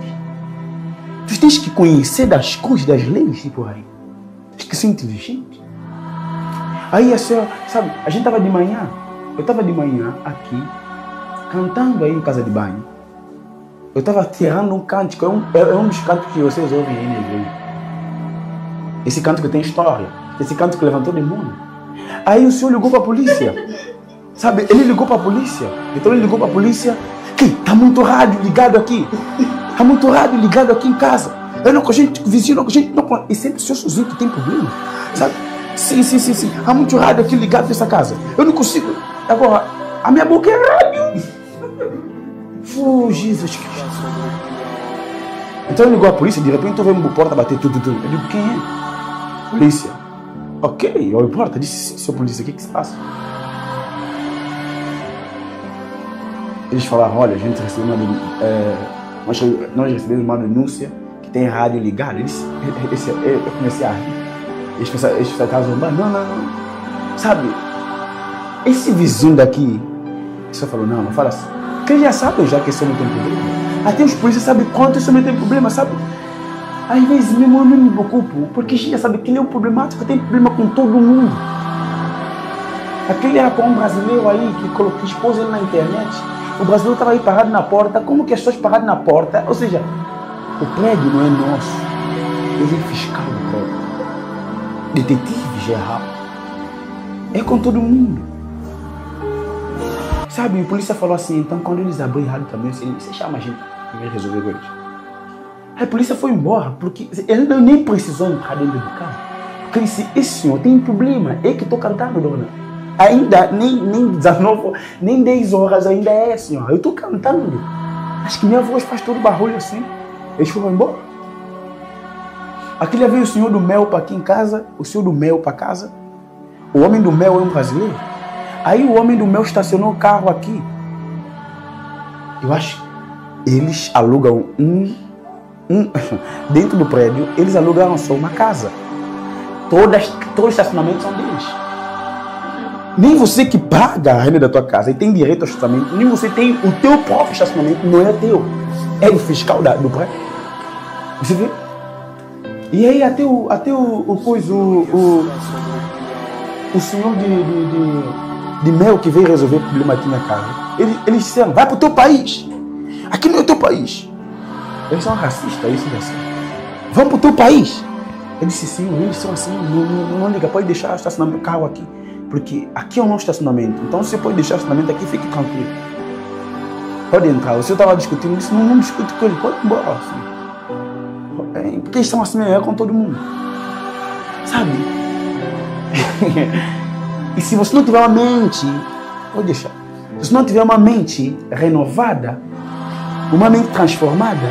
Tu tens que conhecer das coisas, das leis e por aí. Tens que ser inteligente. Aí a senhora, sabe? A gente estava de manhã, eu estava de manhã aqui, cantando aí em casa de banho. Eu estava tirando um cântico, é um dos cânticos que vocês ouvem aí na igreja. Esse cântico tem história. Esse cântico levantou demônio. Aí o senhor ligou para a polícia. Sabe, ele ligou para a polícia. Então ele ligou para a polícia. Está muito rádio ligado aqui. Está muito rádio ligado aqui em casa. Eu não, a gente, vizinho, a gente não. E sempre o senhor sozinho que tem problema. Sim. Há muito rádio aqui ligado nessa casa. Eu não consigo. Agora, a minha boca é rádio. Oh, Jesus Cristo. Então ele ligou a polícia, de repente eu vejo uma porta bater tudo. Eu digo, quem é? Polícia. Ok, olha a porta. Disse, seu polícia, o que se passa? Eles falaram, olha, a gente recebeu nós recebemos uma denúncia que tem rádio ligado. Eu comecei a rir. Eles estavam zombando. Não. Sabe, esse vizinho daqui, só falou, não fala assim. Porque eles já sabem já que esse homem tem problema. Até os polícias sabem quanto esse homem tem problema, sabe? Às vezes mesmo eu não me preocupo, porque a gente já sabe que ele é um problemático, tem problema com todo mundo. Aquele rapaz brasileiro aí que expôs ele na internet, o brasileiro estava aí parado na porta. Como que as pessoas paradas na porta? Ou seja, o prédio não é nosso, ele é fiscal do prédio. Detetive geral. É com todo mundo. Sabe, a polícia falou assim, então quando eles abriram errado também, você chama a gente para resolver com eles. A polícia foi embora, porque ele nem precisou entrar dentro do carro. Porque ele disse, esse senhor tem um problema, é que estou cantando, dona. Ainda, nem 19, nem 10 horas ainda é, senhor. Eu estou cantando. Acho que minha voz faz todo barulho assim. Eles foram embora. Aquele veio o senhor do mel para aqui em casa, o senhor do mel para casa. O homem do mel é um brasileiro. Aí o homem do mel estacionou o carro aqui. Eu acho que eles alugam dentro do prédio, eles alugaram só uma casa. Todos os estacionamentos são deles. Nem você que paga a renda da tua casa e tem direito ao estacionamento, nem você tem o teu próprio estacionamento, não é teu. É do fiscal do prédio. Você vê? E aí até o senhor de mel que veio resolver o problema aqui na casa, eles disseram, vai pro teu país. Aqui não é o teu país. Eles são racistas, eles são assim. Vamos pro teu país. Eu disse, sim, eles são assim, não liga, pode deixar o estacionamento do carro aqui. Porque aqui é o nosso estacionamento. Então você pode deixar o estacionamento aqui, fique tranquilo. Pode entrar. O senhor estava discutindo isso, não discute com ele, pode ir embora. Assim. Porque eles são assim, é com todo mundo. Sabe? E se você não tiver uma mente, pode deixar. Se você não tiver uma mente renovada, uma mente transformada,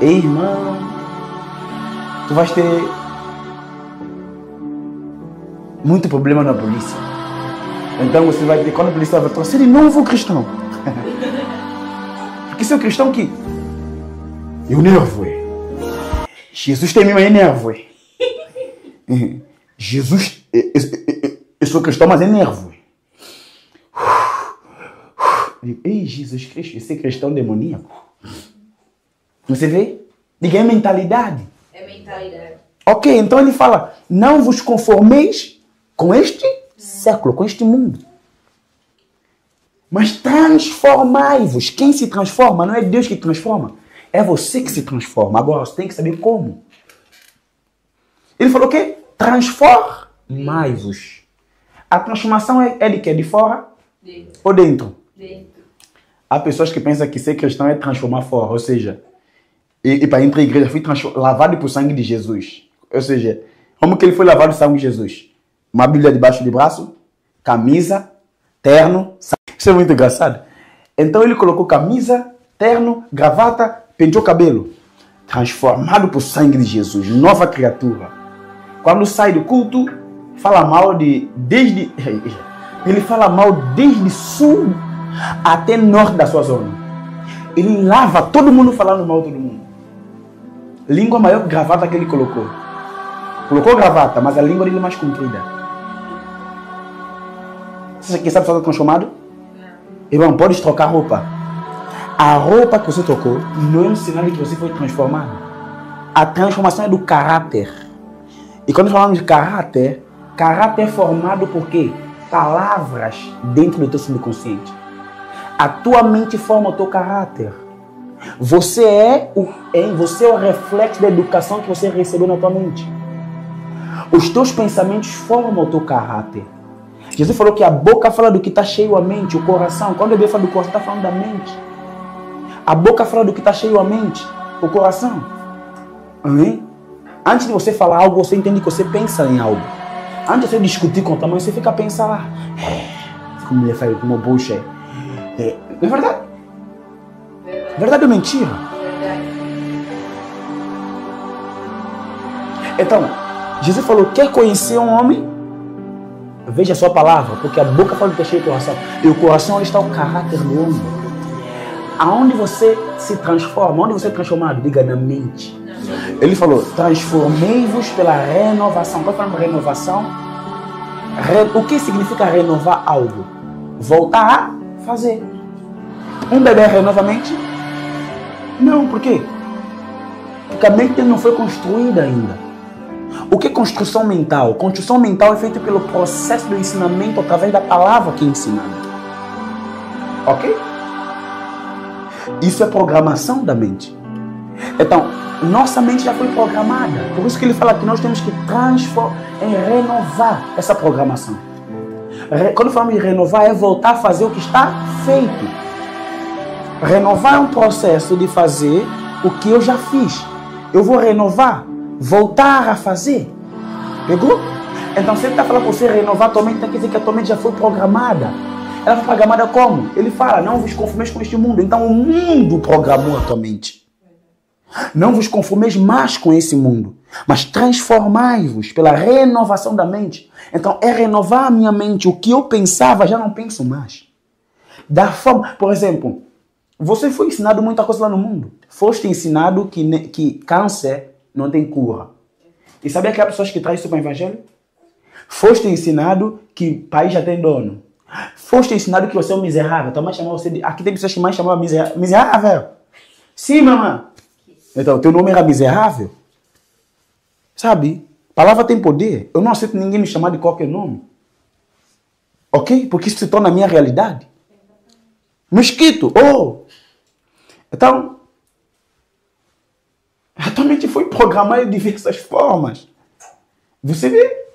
irmão, tu vais ter muito problema na polícia. Então você vai ter, quando a polícia vai falar, você é de novo cristão. Porque se é cristão que eu nervo, Jesus tem mesmo nervo. Jesus, eu sou cristão, mas é nervo. Ei, Jesus Cristo, esse é cristão demoníaco. Você vê? Diga, é mentalidade. É mentalidade. Ok, então ele fala, não vos conformeis com este século, com este mundo. Mas transformai-vos. Quem se transforma não é Deus que transforma. É você que se transforma. Agora você tem que saber como. Ele falou o quê? Transformai-vos. A transformação é de quê? De fora? Dentro. Ou dentro? Dentro. Há pessoas que pensam que ser cristão é transformar fora. Ou seja, e para entrar na igreja fui lavado por sangue de Jesus. Ou seja, como que ele foi lavado por sangue de Jesus? Uma Bíblia debaixo do braço, camisa, terno. Isso é muito engraçado. Então ele colocou camisa, terno, gravata, penteou o cabelo. Transformado por sangue de Jesus, nova criatura. Quando sai do culto, fala mal desde sul até norte da sua zona. Ele lava todo mundo falando mal de todo mundo. Língua maior que gravata que ele colocou. Colocou gravata, mas a língua dele é mais comprida. Você quer saber se está transformado? Irmão, pode trocar roupa. A roupa que você trocou não é um sinal de que você foi transformado. A transformação é do caráter. E quando falamos de caráter, caráter é formado por quê? Palavras dentro do teu subconsciente. A tua mente forma o teu caráter. Você é o reflexo da educação que você recebeu na tua mente. Os teus pensamentos formam o teu caráter. Jesus falou que a boca fala do que está cheio a mente, o coração. Quando a Bíblia fala do coração, está falando da mente. A boca fala do que está cheio a mente, o coração. Amém? Antes de você falar algo, você entende que você pensa em algo. Antes de você discutir com a tua mãe, você fica a pensar lá. Como ele faz, como bucha. Não é verdade? Verdade ou mentira? Então, Jesus falou, quer conhecer um homem? Veja a sua palavra, porque a boca fala do que é cheio do coração. E o coração onde está o caráter do homem. Aonde você se transforma? Onde você é transformado? Diga, na mente. Ele falou, transformei-vos pela renovação. Qual é a renovação? O que significa renovar algo? Voltar a fazer. Um bebê renova a mente? Não, por quê? Porque a mente não foi construída ainda. O que é construção mental? Construção mental é feita pelo processo do ensinamento através da palavra que é ensinada. Ok? Isso é programação da mente. Então, nossa mente já foi programada. Por isso que ele fala que nós temos que renovar essa programação. Quando falamos de renovar, é voltar a fazer o que está feito. Renovar é um processo de fazer o que eu já fiz. Eu vou renovar, voltar a fazer. Pegou? Então, se ele está falando para você renovar a tua mente, quer dizer que a tua mente já foi programada. Ela foi programada como? Ele fala, não vos conformeis com este mundo. Então, o mundo programou a tua mente. Não vos conformeis mais com esse mundo, mas transformai-vos pela renovação da mente. Então, é renovar a minha mente. O que eu pensava, já não penso mais. Da forma, por exemplo, você foi ensinado muita coisa lá no mundo. Foste ensinado que câncer não tem cura. E sabia que há pessoas que trazem isso para o evangelho? Foste ensinado que país já tem dono. Foste ensinado que você é um miserável. Tua mãe chamava você de... Aqui tem pessoas que mãe chamavam miserável. Sim, mamãe. Então, teu nome era miserável? Sabe? A palavra tem poder. Eu não aceito ninguém me chamar de qualquer nome. Ok? Porque isso se torna a minha realidade. Mosquito. Oh! Então, a tua mente foi programada de diversas formas. Você vê?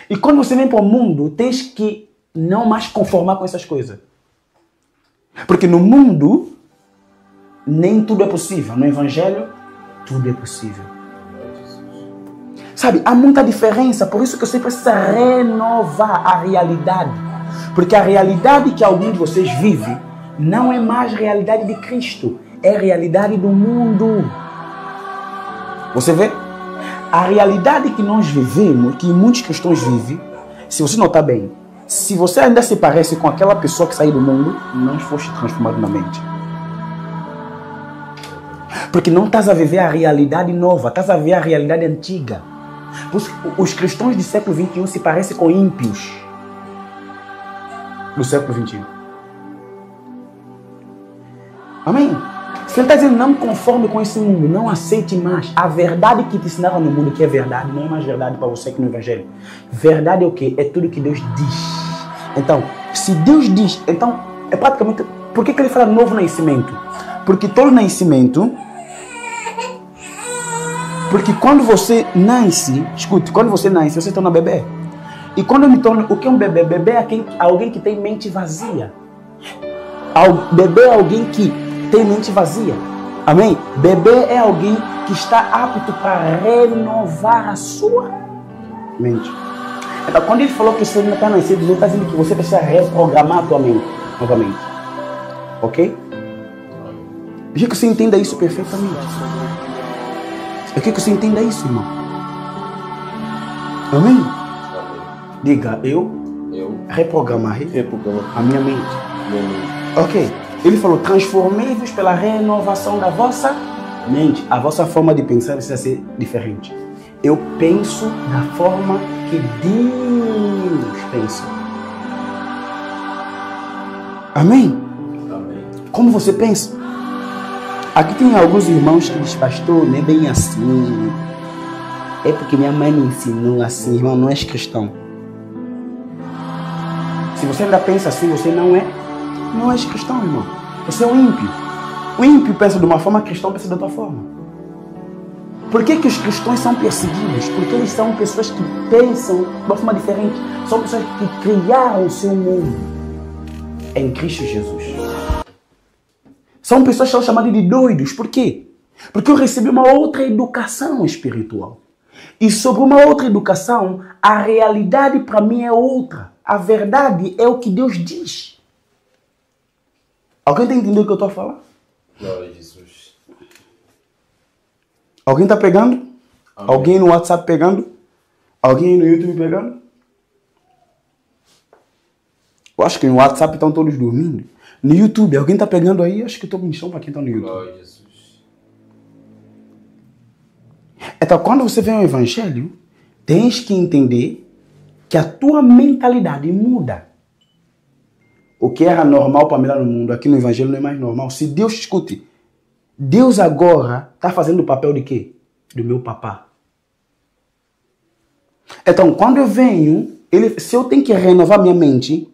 E quando você vem para o mundo, tens que não mais conformar com essas coisas. Porque no mundo, nem tudo é possível. No evangelho, tudo é possível. Sabe, há muita diferença. Por isso que você precisa renovar a realidade. Porque a realidade que algum de vocês vive não é mais realidade de Cristo. É realidade do mundo. Você vê? A realidade que nós vivemos, que muitos cristãos vivem, se você notar bem, se você ainda se parece com aquela pessoa que saiu do mundo, não foste transformado na mente. Porque não estás a viver a realidade nova, estás a viver a realidade antiga. Os cristãos do século XXI se parecem com ímpios do século XXI. Amém? Se ele está dizendo, não conforme com esse mundo, não aceite mais. A verdade que te ensinaram no mundo, que é verdade, não é mais verdade para você que no evangelho. Verdade é o quê? É tudo que Deus diz. Então, se Deus diz, então, é praticamente... Por que ele fala novo nascimento? Porque todo nascimento... Porque quando você nasce, escute, quando você nasce, você torna bebê. E quando eu me torno, o que é um bebê? Bebê é alguém que tem mente vazia. Bebê é alguém que tem mente vazia. Amém? Bebê é alguém que está apto para renovar a sua mente. Então, quando ele falou que você não está nascido, ele está dizendo que você precisa reprogramar a tua mente novamente. Ok? Eu quero que você entenda isso perfeitamente. Eu quero que você entenda isso, irmão. Amém? Diga, eu reprogramarei a minha mente. Ok. Ele falou, transformei-vos pela renovação da vossa mente. A vossa forma de pensar precisa ser diferente. Eu penso da forma que Deus pensa. Amém? Amém. Como você pensa? Aqui tem alguns irmãos que dizem, pastor, não é bem assim. É porque minha mãe me ensinou assim, irmão, não és cristão. Se você ainda pensa assim, você não és cristão, irmão. Você é um ímpio. O ímpio pensa de uma forma, o cristão pensa de outra forma. Por que os cristãos são perseguidos? Porque eles são pessoas que pensam de uma forma diferente. São pessoas que criaram o seu mundo em Cristo Jesus. São pessoas que são chamadas de doidos. Por quê? Porque eu recebi uma outra educação espiritual. E sobre uma outra educação, a realidade para mim é outra. A verdade é o que Deus diz. Alguém está entendendo o que eu estou a falar? Glória a Jesus. Alguém está pegando? Amém. Alguém no WhatsApp pegando? Alguém no YouTube pegando? Eu acho que no WhatsApp estão todos dormindo. No YouTube, alguém está pegando aí? Acho que estou com chão para quem está no YouTube. Glória a Jesus. Então, quando você vê um evangelho, tens que entender que a tua mentalidade muda. O que era normal para mim lá no mundo, aqui no evangelho não é mais normal. Se Deus escute, Deus agora está fazendo o papel de quê? Do meu papá. Então, quando eu venho, se eu tenho que renovar minha mente,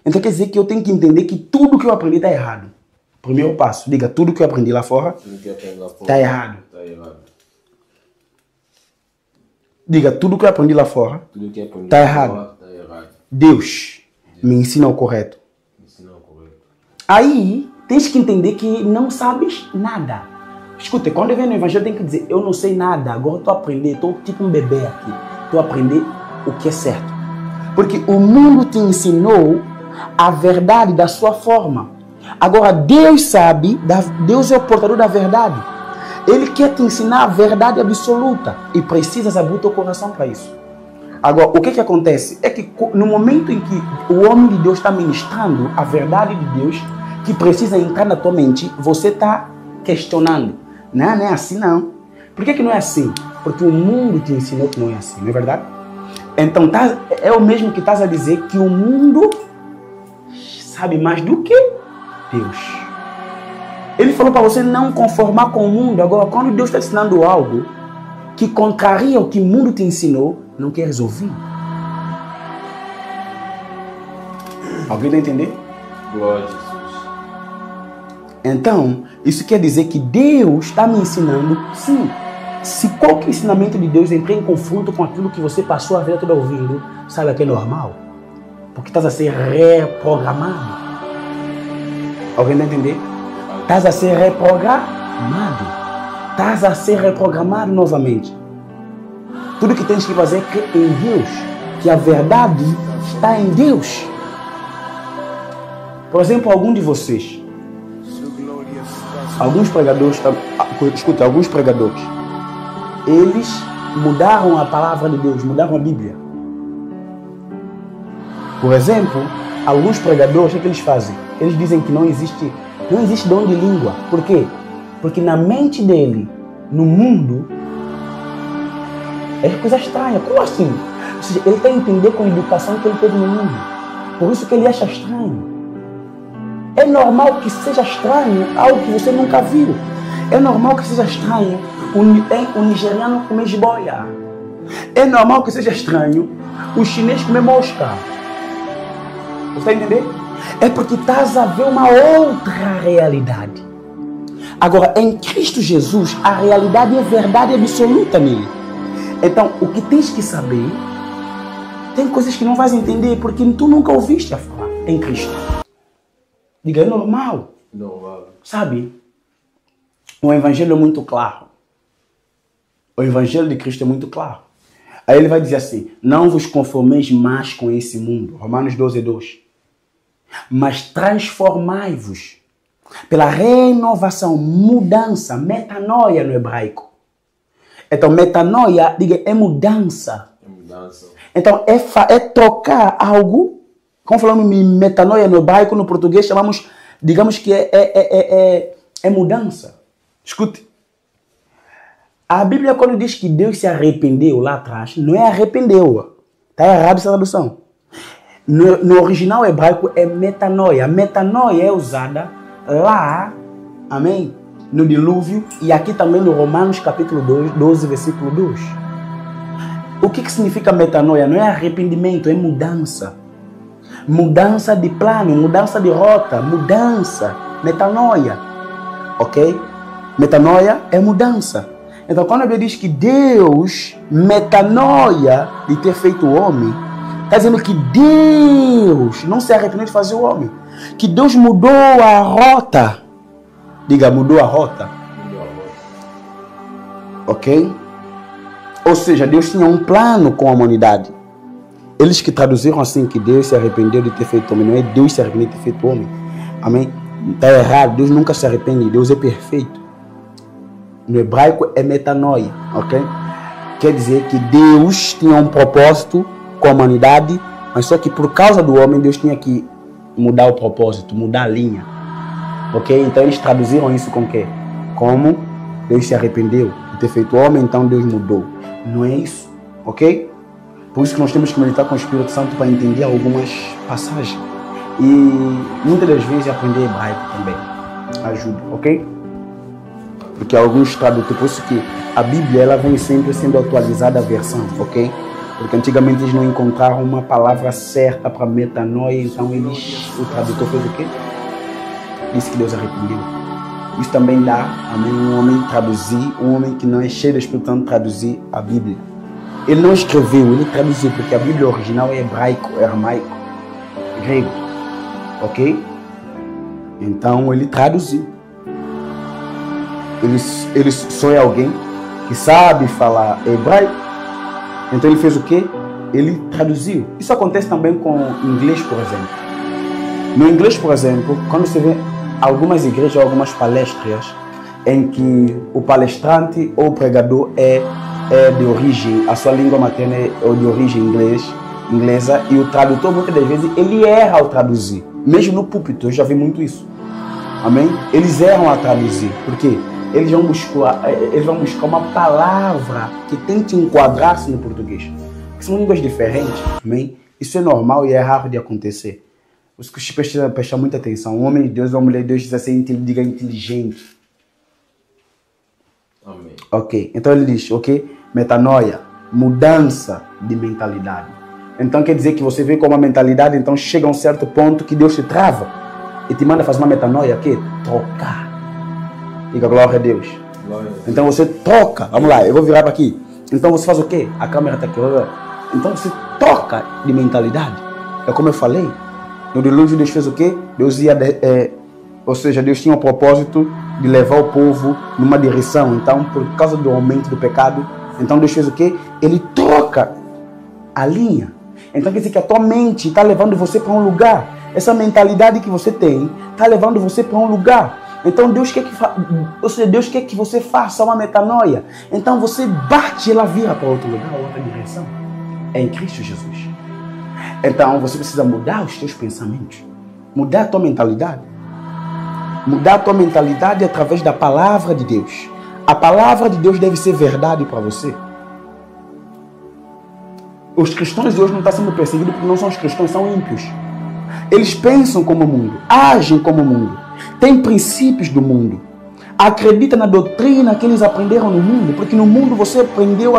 então quer dizer que eu tenho que entender que tudo que eu aprendi está errado. Primeiro passo, diga, tudo que eu aprendi lá fora está errado. Tá errado. Diga, tudo que eu aprendi lá fora Tudo que aprendi está errado. Tá errado. Deus me ensina o correto. Ensina o correto. Aí, tens que entender que não sabes nada. Escuta, quando eu venho no evangelho, eu tenho que dizer, eu não sei nada, agora estou a aprender, estou tipo um bebê aqui. Estou a aprender o que é certo. Porque o mundo te ensinou a verdade da sua forma. Agora, Deus sabe, Deus é o portador da verdade. Ele quer te ensinar a verdade absoluta e precisas abrir o teu coração para isso. Agora, o que acontece? É que no momento em que o homem de Deus está ministrando a verdade de Deus, que precisa entrar na tua mente, você está questionando. Não, não é assim não. Por que não é assim? Porque o mundo te ensinou que não é assim, não é verdade? Então, é o mesmo que estás a dizer que o mundo sabe mais do que Deus. Ele falou para você não conformar com o mundo. Agora, quando Deus está ensinando algo que contraria o que o mundo te ensinou, não queres ouvir. Alguém está entendendo? Glória a Jesus. Então, isso quer dizer que Deus está me ensinando, sim. Se qualquer ensinamento de Deus entrar em confronto com aquilo que você passou a vida toda ouvindo, sabe que é normal? Porque estás a ser reprogramado. Alguém está entendendo? Estás a ser reprogramado. Estás a ser reprogramado novamente. Tudo que tens que fazer é crer em Deus. Que a verdade está em Deus. Por exemplo, algum de vocês, alguns pregadores, escuta, alguns pregadores, eles mudaram a palavra de Deus, mudaram a Bíblia. Por exemplo, alguns pregadores, o que eles fazem? Eles dizem que não existe dom de língua. Por quê? Porque na mente dele, no mundo, é coisa estranha. Como assim? Ou seja, ele tem que entender com a educação que ele teve no mundo. Por isso que ele acha estranho. É normal que seja estranho algo que você nunca viu. É normal que seja estranho o nigeriano comer jiboia. É normal que seja estranho o chinês comer mosca. Você está entendendo? É porque estás a ver uma outra realidade. Agora, em Cristo Jesus, a realidade é verdade absoluta nele. Então, o que tens que saber, tem coisas que não vais entender porque tu nunca ouviste a falar em Cristo. Diga, é normal. Normal. Sabe? O evangelho é muito claro. O evangelho de Cristo é muito claro. Aí ele vai dizer assim, não vos conformeis mais com esse mundo. Romanos 12:2. Mas transformai-vos pela renovação, mudança, metanoia no hebraico. Então, metanoia, diga, é mudança. É mudança. Então, é trocar algo, como falamos metanoia no hebraico, no português chamamos, digamos que é mudança. Escute. A Bíblia, quando diz que Deus se arrependeu lá atrás, não é arrependeu. Está errado essa tradução. No original hebraico é metanoia. A metanoia é usada lá, amém? No dilúvio e aqui também no Romanos capítulo 12, versículo 2. O que significa metanoia? Não é arrependimento, é mudança. Mudança de plano, mudança de rota, mudança, metanoia. Ok? Metanoia é mudança. Então quando a Bíblia diz que Deus metanoia de ter feito o homem, está dizendo que Deus não se arrependeu de fazer o homem. Que Deus mudou a rota. Diga, mudou a rota. Mudou a rota. Ok? Ou seja, Deus tinha um plano com a humanidade. Eles que traduziram assim que Deus se arrependeu de ter feito homem. Não é Deus se arrependeu de ter feito homem. Amém? Está errado. Deus nunca se arrepende. Deus é perfeito. No hebraico é metanoia. Ok? Quer dizer que Deus tinha um propósito com a humanidade, mas só que por causa do homem, Deus tinha que mudar o propósito, mudar a linha. Ok? Então eles traduziram isso com o quê? Como Deus se arrependeu de ter feito homem, então Deus mudou. Não é isso. Ok? Por isso que nós temos que meditar com o Espírito Santo para entender algumas passagens. E muitas das vezes aprender hebraico também ajuda, ok? Porque alguns tradutores, por isso que a Bíblia ela vem sempre sendo atualizada a versão, ok? Porque antigamente eles não encontraram uma palavra certa para metanoia, então o tradutor fez o quê? Disse que Deus arrependeu. Isso também dá, amém, um homem traduzir, um homem que não é cheio do Espírito Santo traduzir a Bíblia. Ele não escreveu, ele traduziu, porque a Bíblia original é hebraico, aramaico, grego, ok? Então ele traduziu. Ele só é alguém que sabe falar hebraico. Então ele fez o quê? Ele traduziu. Isso acontece também com o inglês, por exemplo. No inglês, por exemplo, quando você vê algumas igrejas, algumas palestras em que o palestrante ou o pregador é de origem, a sua língua materna é de origem inglesa, e o tradutor muitas das vezes ele erra ao traduzir. Mesmo no púlpito, eu já vi muito isso. Amém? Eles erram a traduzir. Por quê? Eles vão buscar uma palavra que tente enquadrar-se no português. Porque são línguas diferentes. Amém? Isso é normal e é raro de acontecer. Por isso que você precisa prestar muita atenção. Um homem de Deus, uma mulher de Deus diz assim, diga inteligente. Amém. Ok, então ele diz, ok, metanoia, mudança de mentalidade. Então quer dizer que você vê como a mentalidade, então chega a um certo ponto que Deus te trava e te manda fazer uma metanoia, que trocar. Diga glória a Deus. Glória a Deus. Então você troca, vamos lá, eu vou virar para aqui. Então você faz o quê? A câmera está aqui, então você troca de mentalidade. É como eu falei, no dilúvio Deus fez o quê? Deus ia, ou seja, Deus tinha o propósito de levar o povo numa direção. Então, por causa do aumento do pecado, então Deus fez o quê? Ele troca a linha. Então quer dizer que a tua mente está levando você para um lugar. Essa mentalidade que você tem está levando você para um lugar. Então Deus quer Deus quer que você faça uma metanoia. Então você bate e ela vira para outro lugar, outra direção. É em Cristo Jesus. Então você precisa mudar os teus pensamentos. Mudar a tua mentalidade. Mudar a tua mentalidade através da palavra de Deus. A palavra de Deus deve ser verdade para você. Os cristãos de hoje não estão sendo perseguidos porque não são os cristãos, são ímpios. Eles pensam como o mundo, agem como o mundo, têm princípios do mundo, acreditam na doutrina que eles aprenderam no mundo, porque no mundo você aprendeu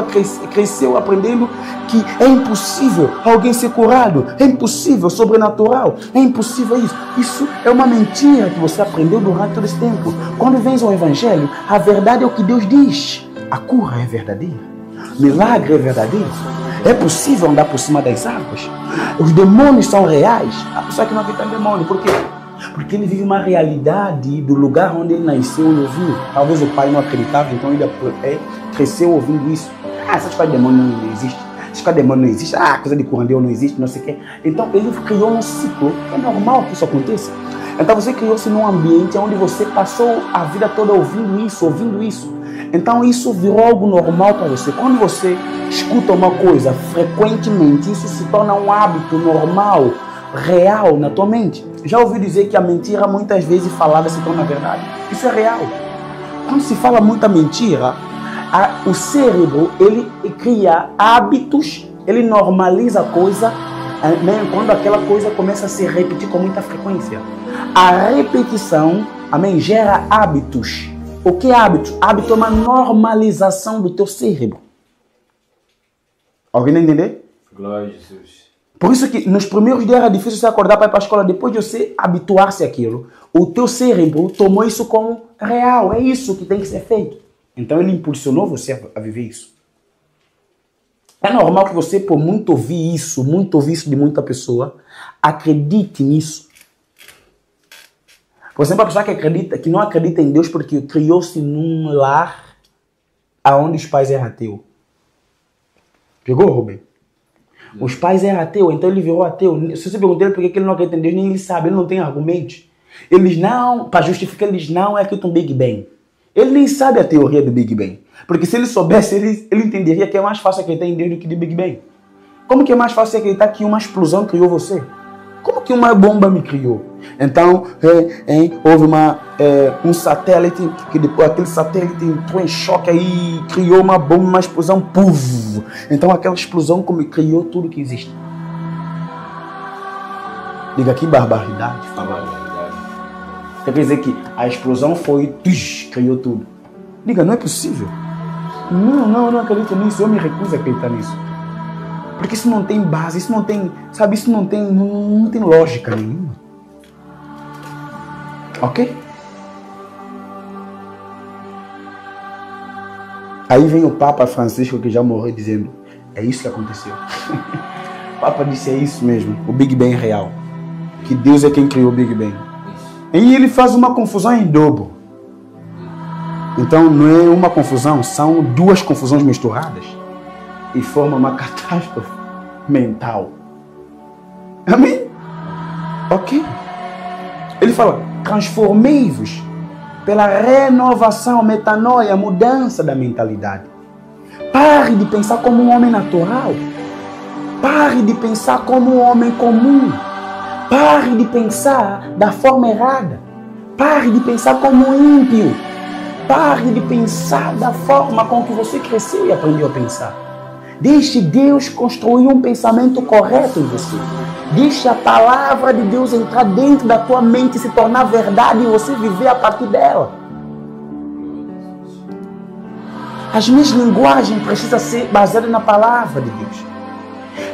cresceu aprendendo que é impossível alguém ser curado, é impossível, sobrenatural, é impossível isso. Isso é uma mentira que você aprendeu durante todo esse tempo. Quando vens ao Evangelho, a verdade é o que Deus diz. A cura é verdadeira, milagre é verdadeiro. É possível andar por cima das águas. Os demônios são reais. A pessoa que não acredita em demônio, por quê? Porque ele vive uma realidade do lugar onde ele nasceu e ouviu. Talvez o pai não acreditava, então ele cresceu ouvindo isso. Ah, essas coisas de demônio não existem. Essas coisas de demônio não existem. Ah, coisa de curandeu não existe, não sei o quê. Então ele criou um ciclo. É normal que isso aconteça. Então você criou-se num ambiente onde você passou a vida toda ouvindo isso. Então isso virou algo normal para você. Quando você escuta uma coisa frequentemente, isso se torna um hábito normal, real na tua mente. Já ouvi dizer que a mentira muitas vezes falada se torna verdade. Isso é real. Quando se fala muita mentira, o cérebro ele cria hábitos, ele normaliza a coisa, quando aquela coisa começa a se repetir com muita frequência. A repetição, amém, gera hábitos. O que é hábito? Hábito é uma normalização do teu cérebro. Alguém não entender? Glória a Jesus. Por isso que nos primeiros dias era difícil você acordar para ir para a escola. Depois de você habituar-se àquilo, o teu cérebro tomou isso como real. É isso que tem que ser feito. Então ele impulsionou você a viver isso. É normal que você, por muito ouvir isso de muita pessoa, acredite nisso. Por exemplo, a pessoa que não acredita em Deus porque criou-se num lar onde os pais eram ateus. Pegou, Rubem? Os pais eram ateus, então ele virou ateu. Se você perguntar ele por que ele não acredita em Deus, nem ele sabe, ele não tem argumentos. Eles não, para justificar, eles não acreditam no Big Bang. Ele nem sabe a teoria do Big Bang. Porque se ele soubesse, ele entenderia que é mais fácil acreditar em Deus do que no Big Bang. Como que é mais fácil acreditar que uma explosão criou você? Como que uma bomba me criou? Então, houve um satélite, que depois aquele satélite entrou em choque aí, criou uma bomba, uma explosão, puf! Então aquela explosão como criou tudo que existe. Diga que barbaridade. Quer dizer que a explosão foi, criou tudo. Diga, não é possível. Não acredito nisso, eu me recuso a acreditar nisso. Porque isso não tem base, isso não tem, sabe, isso não tem lógica nenhuma. Ok? Aí vem o Papa Francisco, que já morreu, dizendo, é isso que aconteceu. O Papa disse, é isso mesmo, o Big Bang real. Que Deus é quem criou o Big Bang. E ele faz uma confusão em dobro. Então não é uma confusão, são duas confusões misturadas. E forma uma catástrofe mental. Amém? Ok. Ele fala, transformei-vos pela renovação, metanoia, mudança da mentalidade. Pare de pensar como um homem natural. Pare de pensar como um homem comum. Pare de pensar da forma errada. Pare de pensar como um ímpio. Pare de pensar da forma com que você cresceu e aprendeu a pensar. Deixe Deus construir um pensamento correto em você. Deixe a palavra de Deus entrar dentro da tua mente e se tornar verdade e você viver a partir dela. As minhas linguagens precisam ser baseadas na palavra de Deus.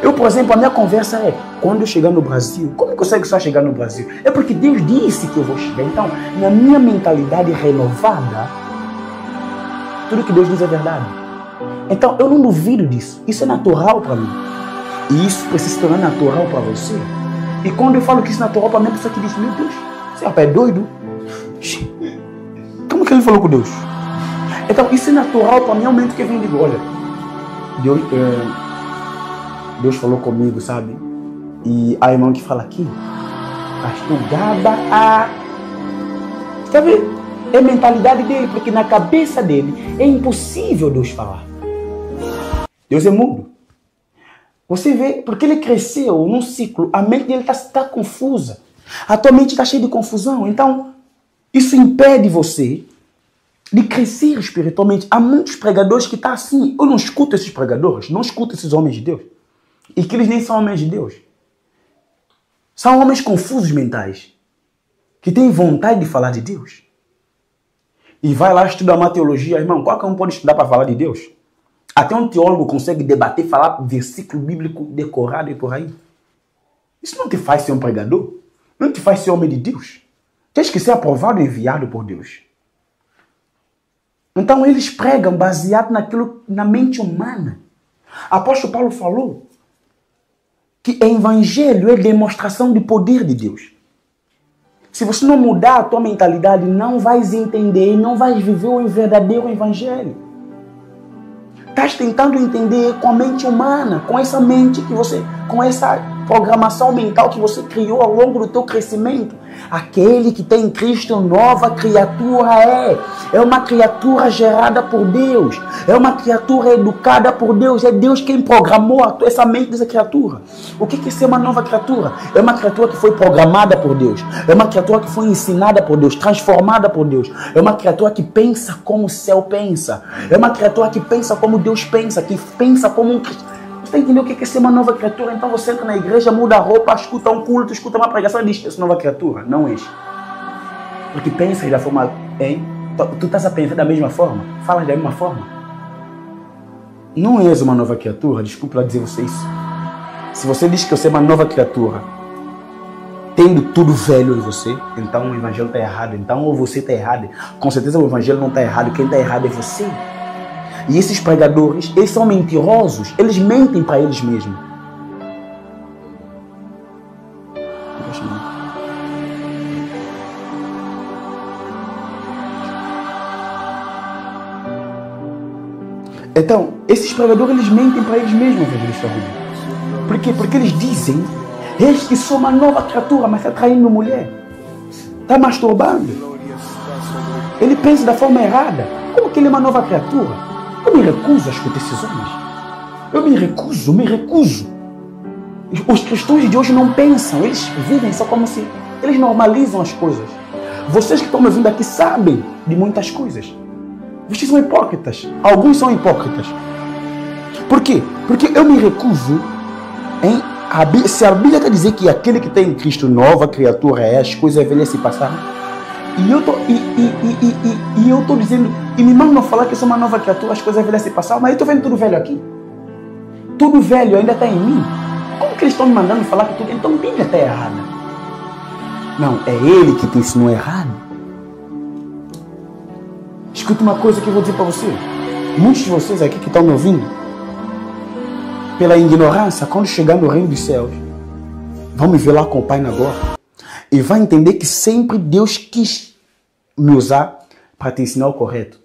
Eu, por exemplo, a minha conversa é, quando eu chegar no Brasil, como eu consigo só chegar no Brasil? É porque Deus disse que eu vou chegar. Então, na minha mentalidade renovada, tudo que Deus diz é verdade. Então, eu não duvido disso. Isso é natural para mim. E isso precisa se tornar natural para você. E quando eu falo que isso é natural para mim, a pessoa que diz, meu Deus, esse rapaz é doido? Como que ele falou com Deus? Então, isso é natural para mim, é o momento que eu venho e digo, olha, Deus falou comigo, sabe? E a irmã que fala aqui, astugada a... Sabe? É a mentalidade dele, porque na cabeça dele é impossível Deus falar. Deus é mudo. Você vê, porque ele cresceu num ciclo, a mente dele está confusa. A tua mente está cheia de confusão. Então, isso impede você de crescer espiritualmente. Há muitos pregadores que estão assim. Eu não escuto esses pregadores, não escuto esses homens de Deus. E que eles nem são homens de Deus. São homens confusos mentais, que têm vontade de falar de Deus. E vai lá estudar uma teologia, irmão, qualquer um pode estudar para falar de Deus. Até um teólogo consegue debater, falar versículo bíblico decorado e por aí. Isso não te faz ser um pregador. Não te faz ser homem de Deus. Tens que ser aprovado e enviado por Deus. Então eles pregam baseado naquilo, na mente humana. Apóstolo Paulo falou que o evangelho é demonstração de poder de Deus. Se você não mudar a tua mentalidade, não vais entender e não vais viver o verdadeiro evangelho. Estás tentando entender com a mente humana, com essa mente que você, com essa programação mental que você criou ao longo do teu crescimento. Aquele que tem em Cristo, nova criatura é. É uma criatura gerada por Deus. É uma criatura educada por Deus. É Deus quem programou essa mente dessa criatura. O que é ser uma nova criatura? É uma criatura que foi programada por Deus. É uma criatura que foi ensinada por Deus, transformada por Deus. É uma criatura que pensa como o céu pensa. É uma criatura que pensa como Deus pensa, que pensa como um cristão. Você entendeu o que é ser uma nova criatura? Então você entra na igreja, muda a roupa, escuta um culto, escuta uma pregação e diz que é nova criatura. Não és. Porque pensas da forma... Hein? Tu estás a pensar da mesma forma? Falas da mesma forma? Não és uma nova criatura, desculpa dizer você isso. Se você diz que você é uma nova criatura, tendo tudo velho em você, então o evangelho está errado. Então ou você está errado. Com certeza o evangelho não está errado. Quem está errado é você. E esses pregadores, eles são mentirosos. Eles mentem para eles mesmos. Então, esses pregadores, eles mentem para eles mesmos, evangelista Rubem. Por quê? Porque eles dizem, eis que sou uma nova criatura, mas está traindo mulher. Está masturbando. Ele pensa da forma errada. Como que ele é uma nova criatura? Eu me recuso a escutar esses homens. Eu me recuso. Os cristãos de hoje não pensam, eles vivem só como se... Eles normalizam as coisas. Vocês que estão me ouvindo aqui sabem de muitas coisas. Vocês são hipócritas. Alguns são hipócritas. Por quê? Porque eu me recuso em... Se a Bíblia quer dizer que aquele que tem em Cristo, nova criatura é, as coisas velhas se passaram. E eu tô dizendo, e me mandam falar que eu sou uma nova criatura, as coisas velhas se passaram, mas eu estou vendo tudo velho aqui. Tudo velho ainda está em mim. Como que eles estão me mandando falar que tudo... Então a Bíblia está errada. Não, é ele que te ensinou errado. Escuta uma coisa que eu vou dizer para você. Muitos de vocês aqui que estão me ouvindo, pela ignorância, quando chegar no reino dos céus, vão me ver lá com o Pai na glória. E vai entender que sempre Deus quis me usar para te ensinar o correto.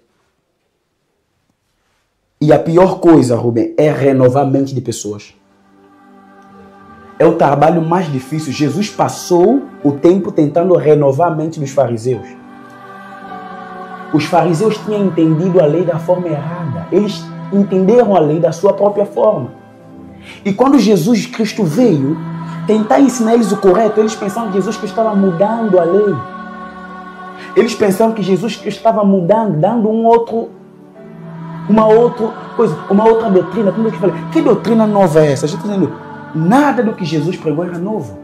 E a pior coisa, Rubem, é renovar a mente de pessoas. É o trabalho mais difícil. Jesus passou o tempo tentando renovar a mente dos fariseus. Os fariseus tinham entendido a lei da forma errada. Eles entenderam a lei da sua própria forma. E quando Jesus Cristo veio tentar ensinar eles o correto, eles pensavam que Jesus Cristo estava mudando a lei. Eles pensavam que Jesus Cristo estava mudando, dando uma outra doutrina. Como eu te falei, que doutrina nova é essa? A gente está dizendo, nada do que Jesus pregou era novo.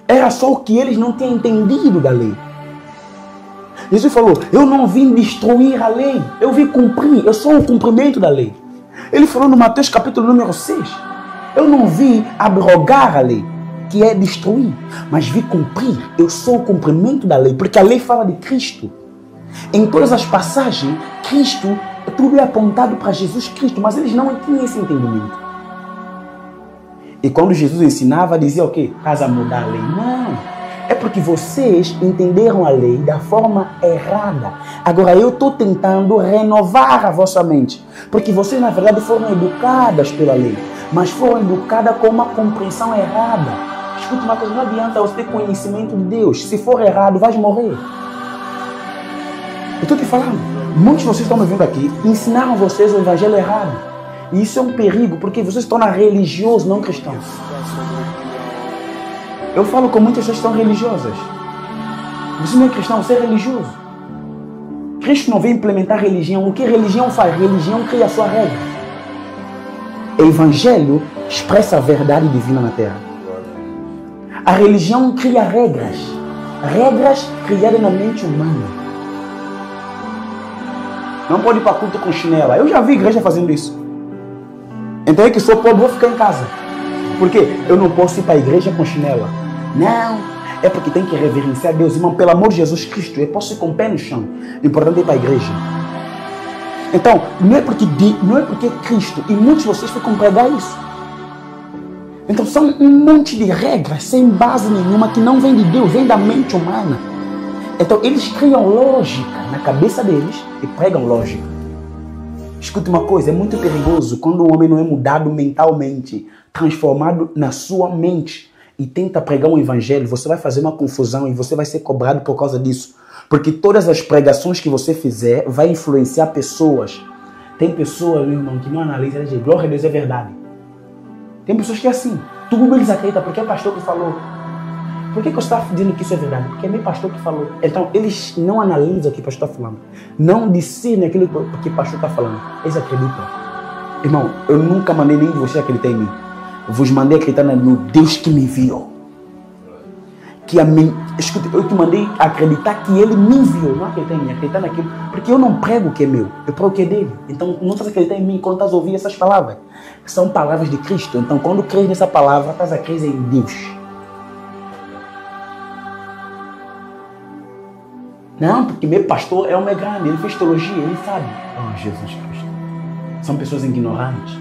Era só o que eles não tinham entendido da lei. Jesus falou, eu não vim destruir a lei, eu vim cumprir, eu sou o cumprimento da lei. Ele falou no Mateus capítulo número 6, eu não vim abrogar a lei, que é destruir, mas vim cumprir, eu sou o cumprimento da lei, porque a lei fala de Cristo. Em todas as passagens, Cristo, tudo é apontado para Jesus Cristo, mas eles não tinham esse entendimento. E quando Jesus ensinava, dizia o quê? Casa mudar a lei. Não. É porque vocês entenderam a lei da forma errada. Agora eu estou tentando renovar a vossa mente. Porque vocês, na verdade, foram educadas pela lei. Mas foram educadas com uma compreensão errada. Escuta uma coisa, não adianta você ter conhecimento de Deus. Se for errado, vais morrer. Eu estou te falando. Muitos de vocês estão me vendo aqui, ensinaram vocês o evangelho errado. E isso é um perigo, porque vocês se tornam religiosos, não cristãos. Eu falo com muitas pessoas que são religiosas. Você não é cristão, você é religioso. Cristo não vem implementar religião. O que religião faz? Religião cria a sua regra. O evangelho expressa a verdade divina na terra. A religião cria regras. Regras criadas na mente humana. Não pode ir para culto com chinela. Eu já vi igreja fazendo isso. Então eu que sou pobre, vou ficar em casa. Por quê? Eu não posso ir para a igreja com chinela. Não, é porque tem que reverenciar Deus. Irmão, pelo amor de Jesus Cristo, eu posso ir com o pé no chão. O importante é ir para a igreja. Então, não é porque Cristo, e muitos de vocês ficam pregar isso. Então são um monte de regras sem base nenhuma que não vem de Deus, vem da mente humana. Então eles criam lógica na cabeça deles e pregam lógica. Escute uma coisa, é muito perigoso quando o homem não é mudado mentalmente, transformado na sua mente e tenta pregar um evangelho. Você vai fazer uma confusão e você vai ser cobrado por causa disso. Porque todas as pregações que você fizer vai influenciar pessoas. Tem pessoas, meu irmão, que não analisam, dizem, glória a Deus, é verdade. Tem pessoas que é assim, tudo eles acreditam, porque é pastor que falou. Por que você está dizendo que isso é verdade? Porque é meu pastor que falou. Então, eles não analisam o que o pastor está falando. Não discernem aquilo que o pastor está falando. Eles acreditam. Irmão, eu nunca mandei nem de você acreditar em mim. Eu vos mandei acreditar no Deus que me enviou. Escuta, eu te mandei acreditar que Ele me enviou. Não acreditar em mim, acreditar naquilo. Porque eu não prego o que é meu. Eu prego o que é dele. Então, não estás acreditando em mim quando estás ouvindo essas palavras. São palavras de Cristo. Então, quando crês nessa palavra, estás a crer em Deus. Não, porque meu pastor é homem grande, ele fez teologia, ele sabe. Oh, Jesus Cristo. São pessoas ignorantes.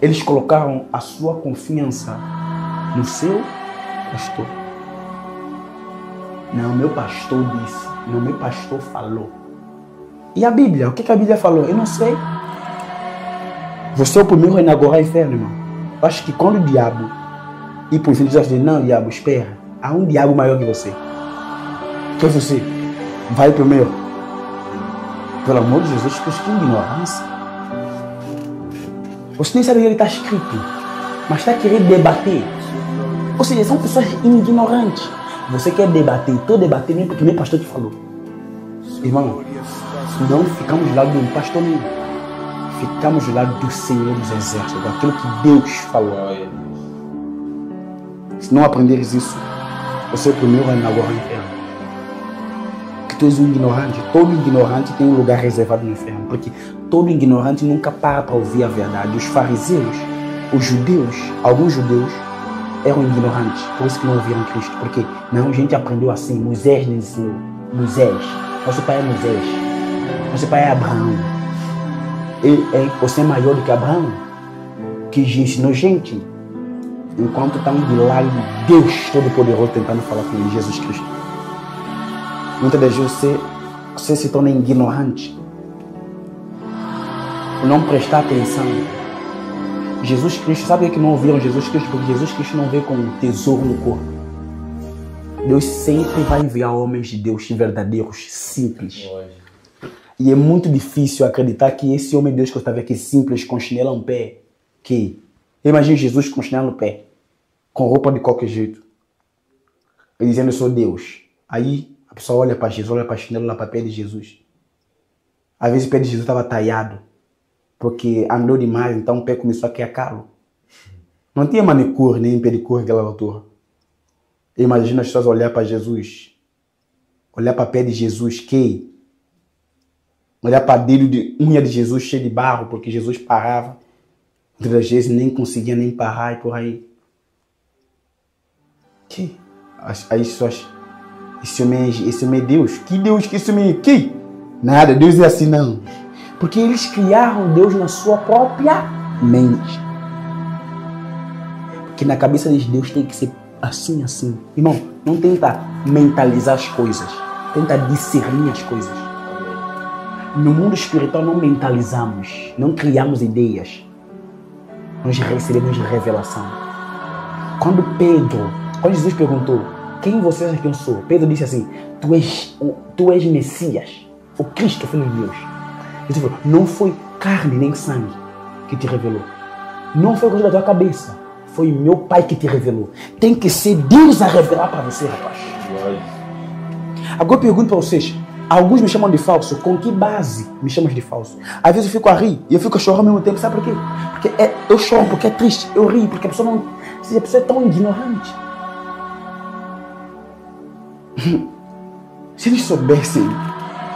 Eles colocaram a sua confiança no seu pastor. Não, meu pastor disse. Não, meu pastor falou. E a Bíblia? O que a Bíblia falou? Eu não sei. Você é o primeiro a inaugurar o inferno, irmão. Eu acho que quando o diabo ir para o inferno, você diz, não, diabo, espera. Há um diabo maior que você. Que é você? Vai primeiro. Pelo amor de Jesus, que ignorância. Você nem sabe o que ele está escrito, mas está querendo debater. Ou seja, são pessoas ignorantes. Você quer debater, estou debatendo nem porque nem pastor te falou. Irmão, não ficamos do lado de um pastor nenhum. Ficamos do lado do Senhor dos Exércitos, daquilo que Deus falou. Se não aprenderes isso, você é o primeiro a inaugurar o inferno. Porque tu és um ignorante. Todo ignorante tem um lugar reservado no inferno. Porque todo ignorante nunca para ouvir a verdade. Os fariseus, os judeus, alguns judeus eram ignorantes. Por isso que não ouviram Cristo. Porque não, a gente aprendeu assim. Moisés nos ensinou. Moisés. Nosso pai é Moisés. Nosso pai é Abraão. Você é maior do que Abraão. Que ensinou gente. Enquanto estão de lado de Deus Todo-Poderoso tentando falar com ele, Jesus Cristo. Muitas das vezes você se torna ignorante. Não prestar atenção. Jesus Cristo, sabe que não ouviram Jesus Cristo? Porque Jesus Cristo não veio com um tesouro no corpo. Deus sempre vai enviar homens de Deus verdadeiros, simples. E é muito difícil acreditar que esse homem de Deus que eu estava aqui, simples, com chinelo no pé, que... Imagina Jesus com chinelo no pé, com roupa de qualquer jeito. Ele dizendo, eu sou Deus. Aí a pessoa olha para Jesus, olha para chinelo, olha para o pé de Jesus. Às vezes o pé de Jesus estava talhado, porque andou demais, então o pé começou a criar calo. Não tinha manicure nem pedicure naquela altura. Imagina as pessoas olhar para Jesus, olhar para o pé de Jesus, que olhar para dedo de unha de Jesus cheio de barro, porque Jesus parava. Muitas vezes nem conseguia nem parar e por aí. Que? Aí pessoas, esse homem é Deus. Que Deus que esse homem é? Que? Nada, Deus é assim não. Porque eles criaram Deus na sua própria mente. Porque na cabeça deles Deus tem que ser assim, assim. Irmão, não tenta mentalizar as coisas. Tenta discernir as coisas. No mundo espiritual não mentalizamos. Não criamos ideias. Nós recebemos revelação. Quando Jesus perguntou, quem você acha que eu sou? Pedro disse assim, tu és Messias, o Cristo, Filho de Deus. Jesus falou, não foi carne nem sangue que te revelou. Não foi coisa da tua cabeça. Foi meu Pai que te revelou. Tem que ser Deus a revelar para você, rapaz. Agora eu pergunto para vocês, alguns me chamam de falso. Com que base me chamam de falso? Às vezes eu fico a rir e eu fico a chorar ao mesmo tempo. Sabe por quê? Porque eu choro porque é triste. Eu rio porque a pessoa não... A pessoa é tão ignorante. Se eles soubessem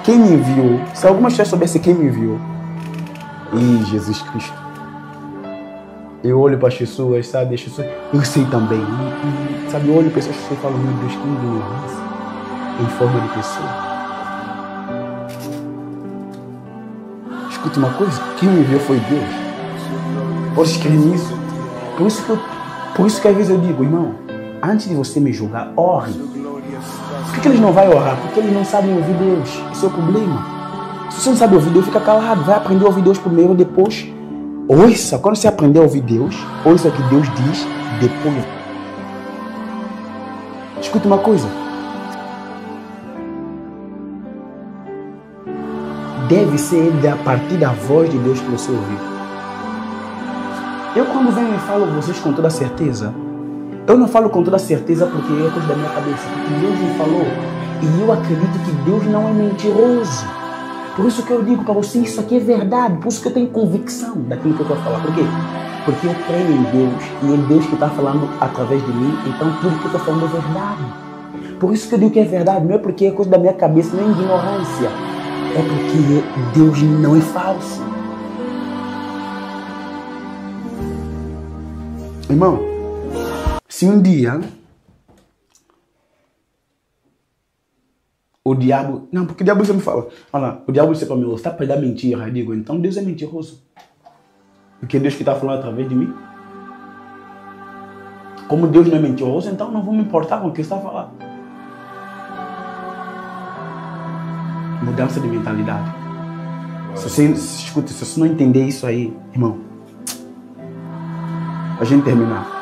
quem me enviou, se algumas pessoas soubessem quem me enviou, e Jesus Cristo, eu olho para as pessoas, sabe? As pessoas, eu sei também. Sabe, eu olho para essas pessoas e falo, meu Deus, que ignorância em forma de pessoa. Escuta uma coisa, quem me enviou foi Deus. Posso crer nisso? Por isso que às vezes eu digo, irmão, antes de você me julgar, ore. Por que eles não vão orar? Porque eles não sabem ouvir Deus. Esse é o problema. Se você não sabe ouvir Deus, fica calado. Vai aprender a ouvir Deus primeiro, depois. Ouça. Quando você aprender a ouvir Deus, ouça o que Deus diz, depois. Escuta uma coisa. Deve ser a partir da voz de Deus que você ouviu. Eu quando venho e falo a vocês com toda certeza, eu não falo com toda certeza porque é coisa da minha cabeça, porque Deus me falou e eu acredito que Deus não é mentiroso. Por isso que eu digo para você, isso aqui é verdade, por isso que eu tenho convicção daquilo que eu estou falando. Por quê? Porque eu creio em Deus e é Deus que está falando através de mim, então tudo que eu estou falando é verdade. Por isso que eu digo que é verdade, não é porque é coisa da minha cabeça, não é ignorância, é porque Deus não é falso. Irmão, se um dia o diabo... Não, porque o diabo sempre fala. Olha, o diabo disse para mim, você está pregando mentira. Eu digo, então Deus é mentiroso. Porque é Deus que está falando através de mim. Como Deus não é mentiroso, então não vou me importar com o que está falando. Mudança de mentalidade. Escuta, se você não entender isso aí, irmão, a gente terminar.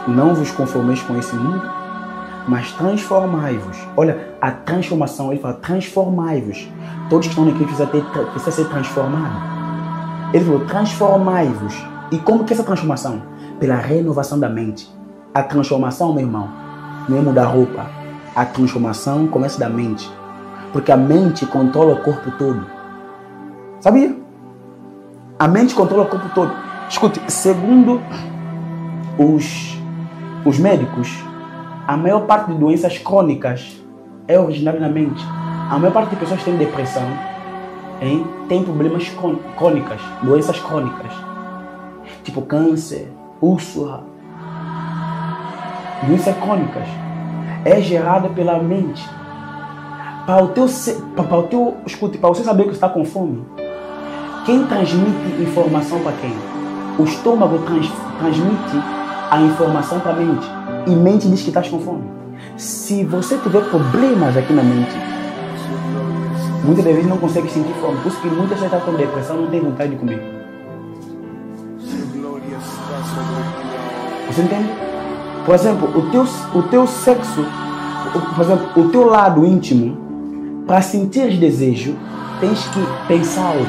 Não vos conformeis com esse mundo, mas transformai-vos. Olha, a transformação, ele fala, transformai-vos. Todos que estão aqui precisam ser transformados. Ele falou, transformai-vos. E como que é essa transformação? Pela renovação da mente. A transformação, meu irmão, não é mudar roupa. A transformação começa da mente. Porque a mente controla o corpo todo. Sabia? A mente controla o corpo todo. Escute, segundo os médicos, a maior parte de doenças crônicas é originária na mente. A maior parte de pessoas que têm depressão tem problemas crônicos, doenças crônicas, tipo câncer, úlcera, doenças crônicas. É gerada pela mente. Para você saber que você está com fome, quem transmite informação para quem? O estômago transmite a informação para a mente. E mente diz que estás com fome. Se você tiver problemas aqui na mente, muitas vezes não consegue sentir fome. Por isso que muitas pessoas estão com depressão, não tem vontade de comer. Você entende? Por exemplo, o teu sexo, por exemplo, o teu lado íntimo, para sentir desejo, tens que pensar algo.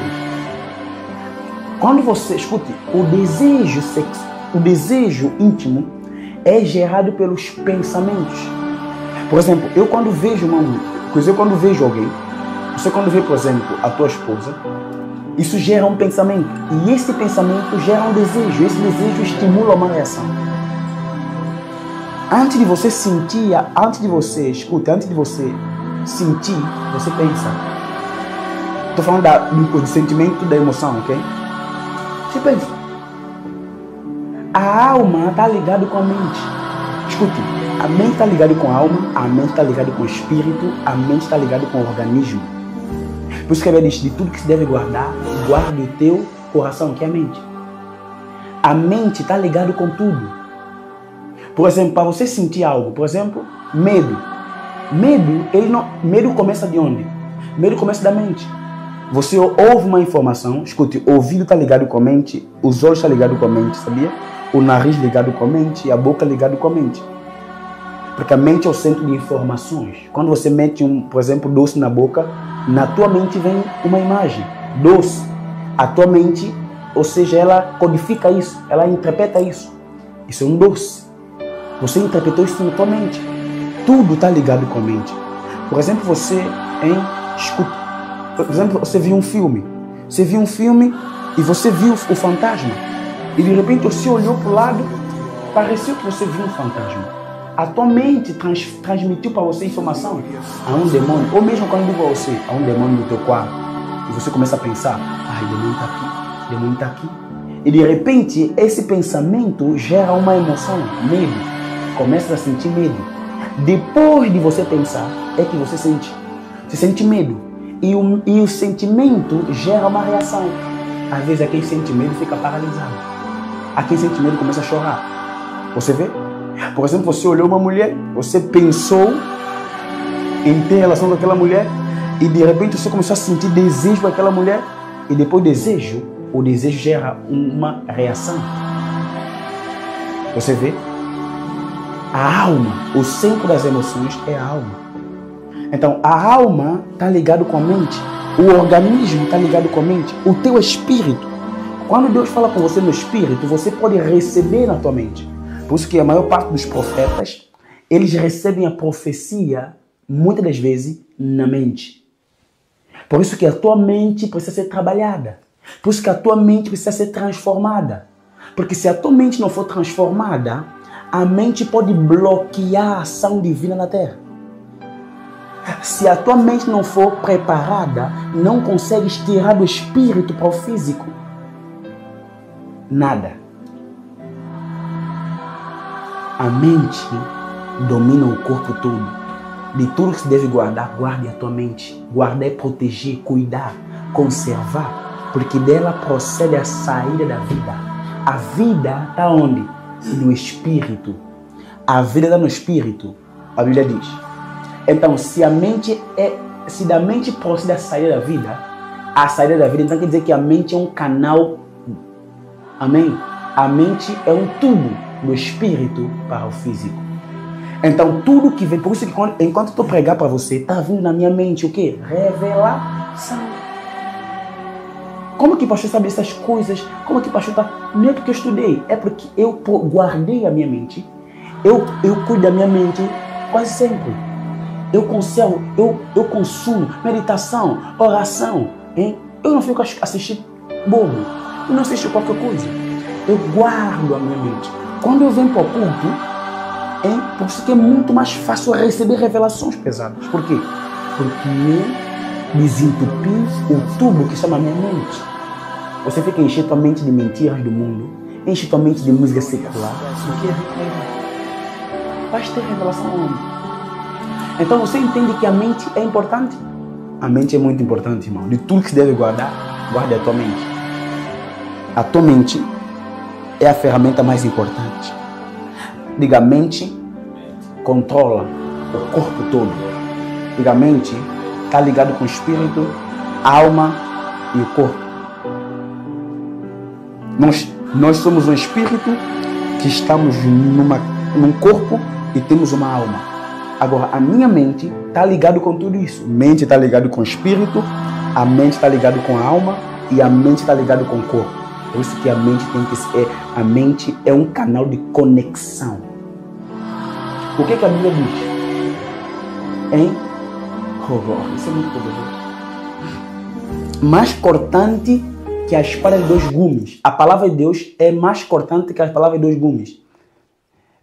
Quando você, escute, o desejo íntimo é gerado pelos pensamentos. Por exemplo, eu quando vejo alguém, você quando vê, por exemplo, a tua esposa, isso gera um pensamento. E esse pensamento gera um desejo. Esse desejo estimula uma reação. Antes de você sentir, antes de você sentir, você pensa. Estou falando do sentimento, da emoção, ok? Você pensa. A alma está ligada com a mente. Escute, a mente está ligada com a alma, a mente está ligada com o espírito, a mente está ligada com o organismo. Por isso que ele diz, de tudo que se deve guardar, guarde o teu coração, que é a mente. A mente está ligada com tudo. Por exemplo, para você sentir algo, por exemplo, medo. Medo começa de onde? Medo começa da mente. Você ouve uma informação, escute, o ouvido está ligado com a mente, os olhos estão ligados com a mente, sabia? O nariz ligado com a mente, a boca ligado com a mente. Porque a mente é o centro de informações. Quando você mete, por exemplo, doce na boca, na tua mente vem uma imagem, doce. A tua mente, ou seja, ela codifica isso, ela interpreta isso. Isso é um doce. Você interpretou isso na tua mente. Tudo está ligado com a mente. Por exemplo, você escuta. Por exemplo, você viu um filme. Você viu um filme e você viu o fantasma. E de repente você olhou para o lado, pareceu que você viu um fantasma. A tua mente transmitiu para você informação. Há um demônio. Ou mesmo quando eu digo a você, há um demônio no teu quarto. E você começa a pensar, o demônio está aqui, o demônio está aqui. E de repente esse pensamento gera uma emoção, medo. Começa a sentir medo. Depois de você pensar, é que você sente. Você sente medo. E o sentimento gera uma reação. Às vezes, a quem sente medo fica paralisado. A quem sente medo começa a chorar. Você vê? Por exemplo, você olhou uma mulher, você pensou em ter relação com aquela mulher e de repente você começou a sentir desejo por aquela mulher e depois o desejo gera uma reação. Você vê? A alma, o centro das emoções é a alma. Então, a alma está ligada com a mente, o organismo está ligado com a mente, o teu espírito. Quando Deus fala com você no espírito, você pode receber na tua mente. Por isso que a maior parte dos profetas, eles recebem a profecia, muitas das vezes, na mente. Por isso que a tua mente precisa ser trabalhada. Por isso que a tua mente precisa ser transformada. Porque se a tua mente não for transformada, a mente pode bloquear a ação divina na terra. Se a tua mente não for preparada, não consegues tirar do espírito para o físico nada. A mente domina o corpo todo. De tudo que se deve guardar, guarde a tua mente. Guardar é proteger, cuidar, conservar, porque dela procede a saída da vida. A vida está onde? No espírito. A vida está no espírito. A Bíblia diz. Então, se da mente procede a saída da vida, a saída da vida. Então quer dizer que a mente é um canal. Amém? A mente é um tubo do espírito para o físico. Então tudo que vem, por isso que enquanto eu estou pregar para você, está vindo na minha mente o quê? Revelação. Como que o pastor sabe essas coisas? Como que o pastor está? Não é porque eu estudei, é porque eu guardei a minha mente. Eu cuido da minha mente quase sempre. Eu conservo, eu consumo meditação, oração. Hein? Eu não fico assistindo bobo. Eu não assisto qualquer coisa. Eu guardo a minha mente. Quando eu venho para o culto, por isso que é muito mais fácil receber revelações pesadas. Por quê? Porque eu desentupi o tubo que chama minha mente. Você fica encher tua mente de mentiras do mundo, enche tua mente de música secular. O que é? Vai ter revelação onde? Então você entende que a mente é importante? A mente é muito importante, irmão. De tudo que se deve guardar, guarde a tua mente. A tua mente é a ferramenta mais importante. Diga, a mente controla o corpo todo. Diga, a mente está ligado com o espírito, a alma e o corpo. Nós somos um espírito que estamos num corpo e temos uma alma. Agora, a minha mente está ligada com tudo isso. Mente está ligada com o espírito, a mente está ligada com a alma e a mente está ligada com o corpo. Por isso que a mente tem que ser, a mente é um canal de conexão. O que a Bíblia diz? Hein? Oh, isso é muito poderoso. Mais cortante que a espada de dois gumes. A palavra de Deus é mais cortante que a palavra de dois gumes.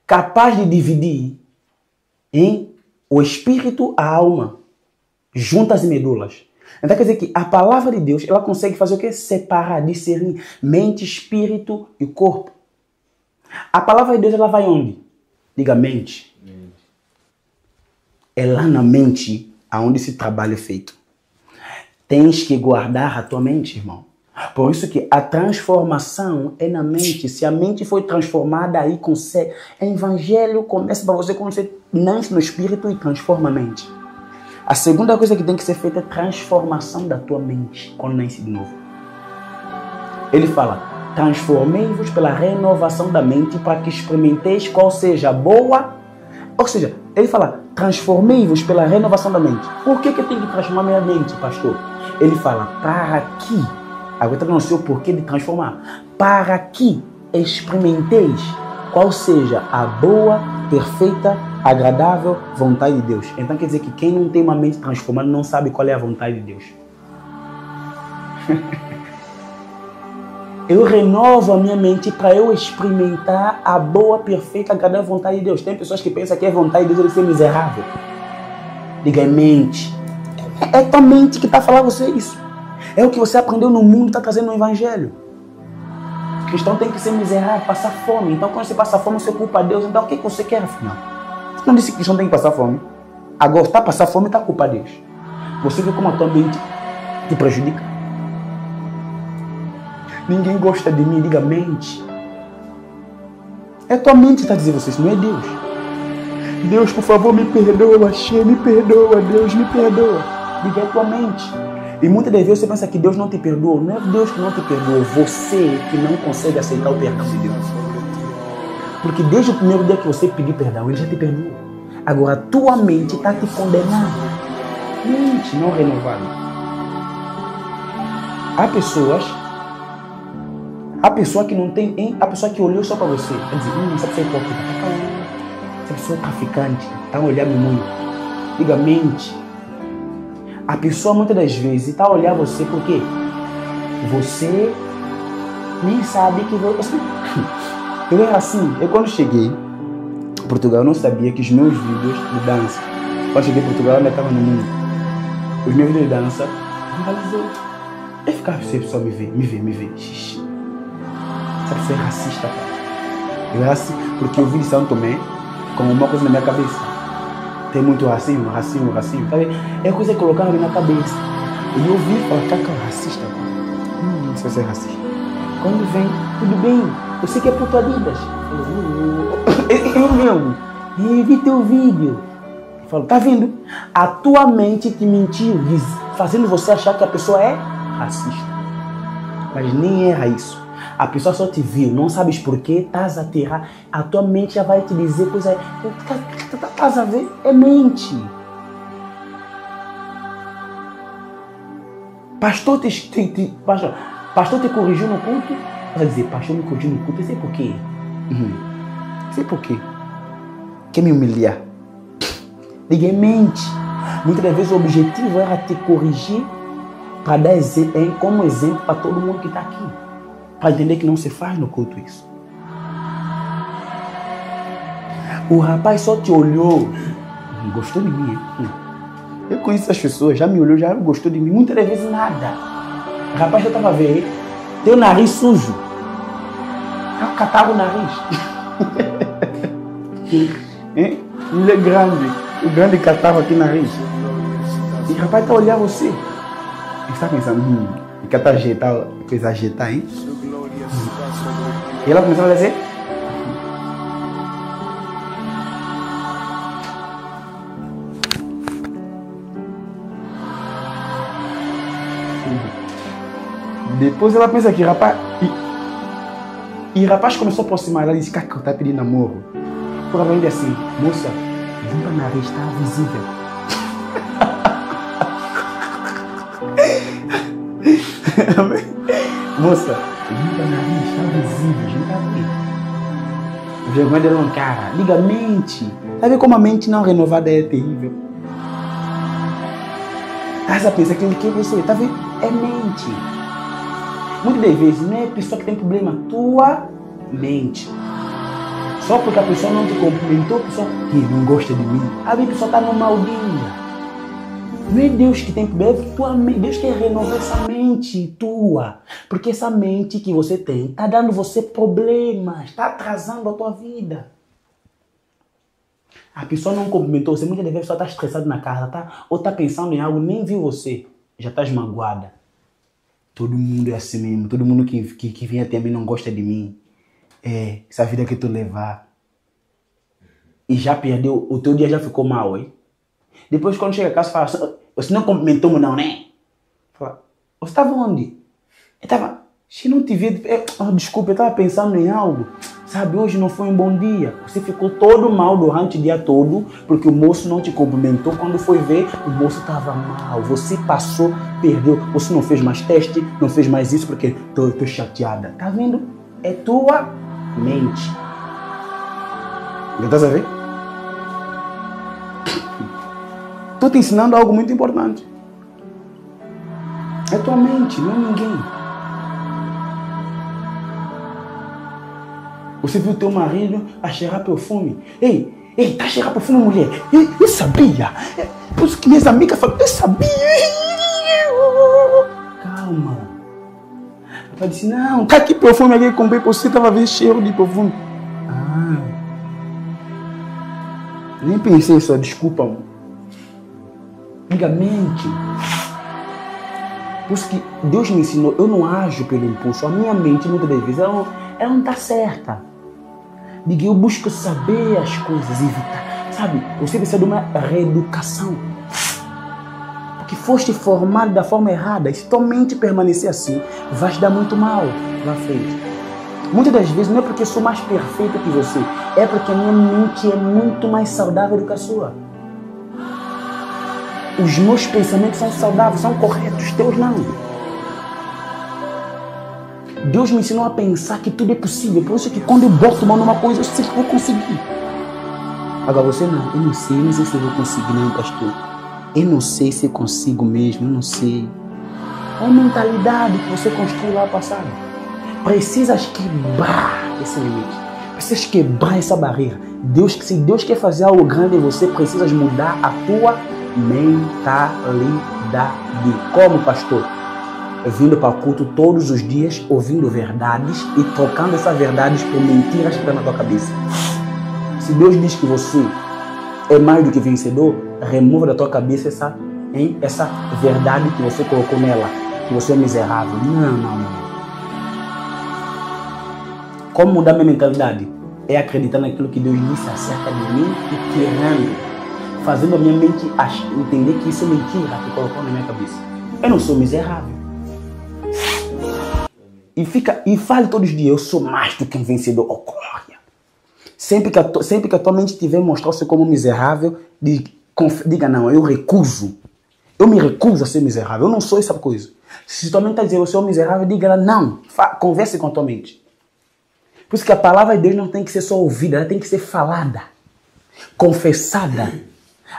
Capaz de dividir o espírito, a alma, juntas e medulas. Então quer dizer que a palavra de Deus, ela consegue fazer o quê? Separar, discernir mente, espírito e corpo. A palavra de Deus, ela vai onde? Diga, mente. É lá na mente aonde esse trabalho é feito. Tens que guardar a tua mente, irmão. Por isso que a transformação é na mente. Se a mente foi transformada, aí consegue. O evangelho começa para você quando você nasce no espírito e transforma a mente. A segunda coisa que tem que ser feita é a transformação da tua mente quando nasce de novo. Ele fala, transformei-vos pela renovação da mente para que experimenteis qual seja a boa. Ou seja, ele fala, transformei-vos pela renovação da mente. Por que eu tenho que transformar minha mente, pastor? Ele fala, para que... Agora não sei o porquê de transformar. Para que experimenteis qual seja a boa, perfeita, agradável vontade de Deus. Então quer dizer que quem não tem uma mente transformada não sabe qual é a vontade de Deus. Eu renovo a minha mente para eu experimentar a boa, perfeita, agradável vontade de Deus. Tem pessoas que pensam que a vontade de Deus é ser miserável. Diga, é mente. É tua mente que está falando a você isso. É o que você aprendeu no mundo, está trazendo no evangelho. O cristão tem que ser miserável, passar fome. Então quando você passa fome, você culpa a Deus. Então o que você quer afinal? Você não disse que o cristão tem que passar fome. Agora, está passar fome, está culpa a Deus. Você vê como a tua mente te prejudica. Ninguém gosta de mim, diga mente. É tua mente que está dizendo vocês, não é Deus. Deus, por favor, me perdoa, me perdoa, Deus, me perdoa. Diga, é tua mente. E muitas das vezes você pensa que Deus não te perdoa. Não é Deus que não te perdoa, você que não consegue aceitar o perdão de Deus. Porque desde o primeiro dia que você pediu perdão, Ele já te perdoou. Agora a tua mente está te condenando. Mente não renovada. Há pessoa que não tem, a pessoa que olhou só para você, quer dizer, essa pessoa é hipócrita, essa pessoa é traficante, está olhando muito. Diga, mente. A pessoa muitas das vezes está a olhar você porque você nem sabe que você... Eu era assim, eu quando cheguei em Portugal, eu não sabia que os meus vídeos de dança, quando cheguei em Portugal, eu ainda estava no mundo, os meus vídeos de dança, eu ficava assim, a pessoa me vê. Xixi. Essa pessoa é racista, cara. Eu era assim, porque eu vi de São Tomé como uma coisa na minha cabeça. Tem muito racismo, sabe? É coisa que colocaram na minha cabeça. E eu vi e falei, cara, racista, cara. Se você é racista. Quando vem, tudo bem, eu sei que é por tua Adidas. Eu mesmo, e vi teu vídeo. Eu falo, tá vendo? A tua mente te mentiu, fazendo você achar que a pessoa é racista. Mas nem era isso. A pessoa só te viu, não sabes porquê, estás a tirar. A tua mente já vai te dizer coisa. Estás a ver? É mente. Pastor pastor te corrigiu no culto? Você vai dizer, pastor me corrigiu no culto, eu sei por quê. Sei por quê. Quer me humilhar? Diga, é mente. Muitas das vezes o objetivo era te corrigir para dar como exemplo para todo mundo que está aqui. Para entender que não se faz no culto isso. O rapaz só te olhou. Gostou de mim, hein? Eu conheço as pessoas, já me olhou, já gostou de mim. Muitas das vezes nada. O rapaz já estava a ver. Teu nariz sujo. Eu catava o nariz. Ele é grande. O grande catava aqui na nariz. E o rapaz está a olhar você. Ele está pensando, e que está ajeitar, coisa ajeitar, hein? E ela começou a dizer. Depois ela pensa que rapaz. E o rapaz começou a aproximar. Ela disse: Caco, tá pedindo namoro. Provavelmente assim: moça, limpa o nariz, tá visível. Moça, limpa o nariz, tá visível, a gente tá vendo. Vergonha dela não, cara. Liga a mente. Sabe como a mente não renovada é terrível? Essa pensa que ele quer você, tá vendo? É mente. Muitas das vezes não é a pessoa que tem problema, tua mente. Só porque a pessoa não te cumprimentou, a pessoa que não gosta de mim, a pessoa está no mau dia. Não é Deus que tem problema, é tua mente. Deus quer renovar essa mente tua. Porque essa mente que você tem está dando você problemas, está atrasando a tua vida. A pessoa não cumprimentou você, muitas vezes só está estressada na casa, ou está pensando em algo, nem viu você, já está magoada. Todo mundo é assim mesmo, todo mundo que vem até mim não gosta de mim. É, essa vida que tu levar. E já perdeu, o teu dia já ficou mal, hein? Depois quando chega a casa, fala, você não cumprimentou-me não, né? Fala, você estava onde? Eu estava, se não te vi, desculpa, eu estava pensando em algo. Sabe, hoje não foi um bom dia. Você ficou todo mal durante o dia todo, porque o moço não te cumprimentou. Quando foi ver, o moço estava mal. Você passou, perdeu. Você não fez mais teste, não fez mais isso, porque tô chateada. Tá vendo? É tua mente. Tá a ver? Estou te ensinando algo muito importante. É tua mente, não é ninguém. Você viu teu marido a cheirar perfume. Ei, tá a cheirar perfume, mulher. Eu sabia. Por isso que minhas amigas falam, eu sabia. Calma. Ela disse, não, tá aqui perfume aqui que comprei pra você, tava vendo cheiro de perfume. Nem pensei só, desculpa, amor. Amiga, mente. Por isso que Deus me ensinou, eu não ajo pelo impulso. A minha mente, muitas das vezes, ela não tá certa. Diga, eu busco saber as coisas, evitar. Sabe, você precisa de uma reeducação. Porque foste formado da forma errada. E se tua mente permanecer assim, vai te dar muito mal lá frente. Muitas das vezes não é porque eu sou mais perfeito que você. É porque a minha mente é muito mais saudável do que a sua. Os meus pensamentos são saudáveis, são corretos. Teus não. Deus me ensinou a pensar que tudo é possível. Por isso que quando eu boto mão numa coisa, eu sei que vou conseguir. Agora você não. Eu não sei se eu vou conseguir, não, pastor. Eu não sei se eu consigo mesmo, eu não sei. É a mentalidade que você construiu lá passado. Precisas quebrar esse limite. Precisas quebrar essa barreira. Se Deus quer fazer algo grande em você, precisas mudar a tua mentalidade. Como, pastor? Vindo para o culto todos os dias, ouvindo verdades e trocando essas verdades por mentiras que estão na tua cabeça. Se Deus diz que você é mais do que vencedor, remova da tua cabeça essa verdade que você colocou nela, que você é miserável. Não. Como mudar minha mentalidade? É acreditar naquilo que Deus disse acerca de mim e querendo, fazendo a minha mente entender que isso é mentira que colocou na minha cabeça. Eu não sou miserável. e fale todos os dias, eu sou mais do que um vencedor. Oh, glória. Sempre que a tua mente tiver mostrar-se como miserável, diga não, eu recuso. Eu me recuso a ser miserável, eu não sou essa coisa. Se tua mente está dizendo, eu sou miserável, diga ela não. Converse com a tua mente. Por isso que a palavra de Deus não tem que ser só ouvida, ela tem que ser falada, confessada.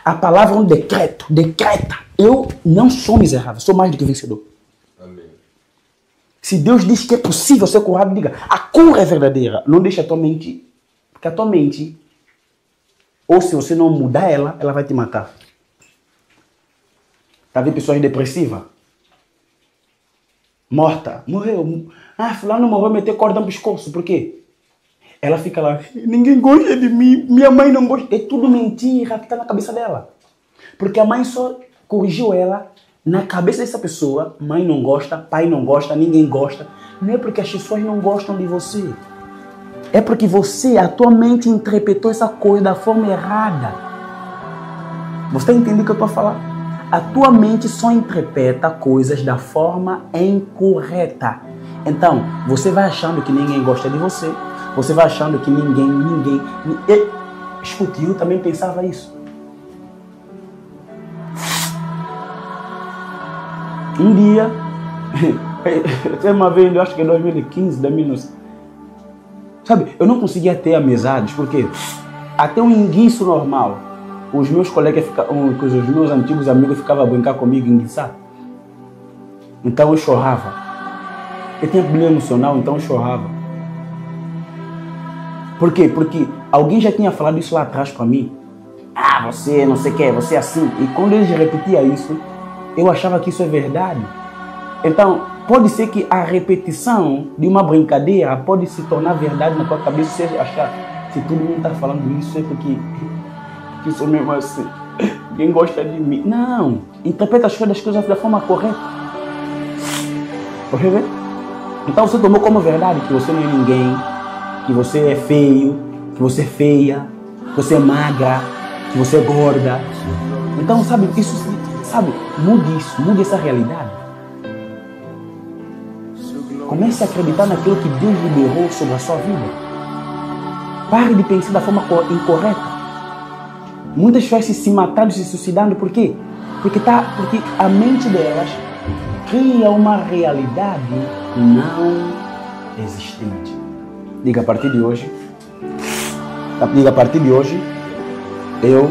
A palavra é um decreto, decreta. Eu não sou miserável, sou mais do que vencedor. Amém. Se Deus diz que é possível ser curado, diga, a cura é verdadeira. Não deixe a tua mente, porque a tua mente, ou se você não mudar ela, ela vai te matar. Tá vendo pessoas depressivas? Morta, morreu. Ah, fulano morreu, meteu corda no pescoço. Por quê? Ela fica lá, ninguém gosta de mim, minha mãe não gosta. É tudo mentira que está na cabeça dela. Porque a mãe só corrigiu ela. Na cabeça dessa pessoa, mãe não gosta, pai não gosta, ninguém gosta. Não é porque as pessoas não gostam de você. É porque você, a tua mente interpretou essa coisa da forma errada. Você está entendendo o que eu estou a falar? A tua mente só interpreta coisas da forma incorreta. Então, você vai achando que ninguém gosta de você. Você vai achando que ninguém... Escute, eu também pensava isso. Um dia, tem uma vez, eu acho que é 2015, 2019. Sabe, eu não conseguia ter amizades, porque até um enguiço normal, os meus colegas, os meus antigos amigos ficavam a brincar comigo, enguiçar. Então eu chorava. Eu tinha problema emocional, então eu chorava. Por quê? Porque alguém já tinha falado isso lá atrás para mim. Ah, você não sei o que, você é assim. E quando eles repetiam isso, eu achava que isso é verdade. Então, pode ser que a repetição de uma brincadeira pode se tornar verdade na tua cabeça. Você achar, se todo mundo está falando isso, é porque eu sou mesmo assim. Ninguém gosta de mim. Não. Interpreta as coisas da forma correta. Pode ver? Então você tomou como verdade que você não é ninguém, que você é feio, que você é feia, que você é magra, que você é gorda. Então, sabe, isso, sabe, mude isso, mude essa realidade. Comece a acreditar naquilo que Deus liberou sobre a sua vida. Pare de pensar da forma incorreta. Muitas pessoas se matando, se suicidando, por quê? Porque a mente delas cria uma realidade não existente. Diga, a partir de hoje, eu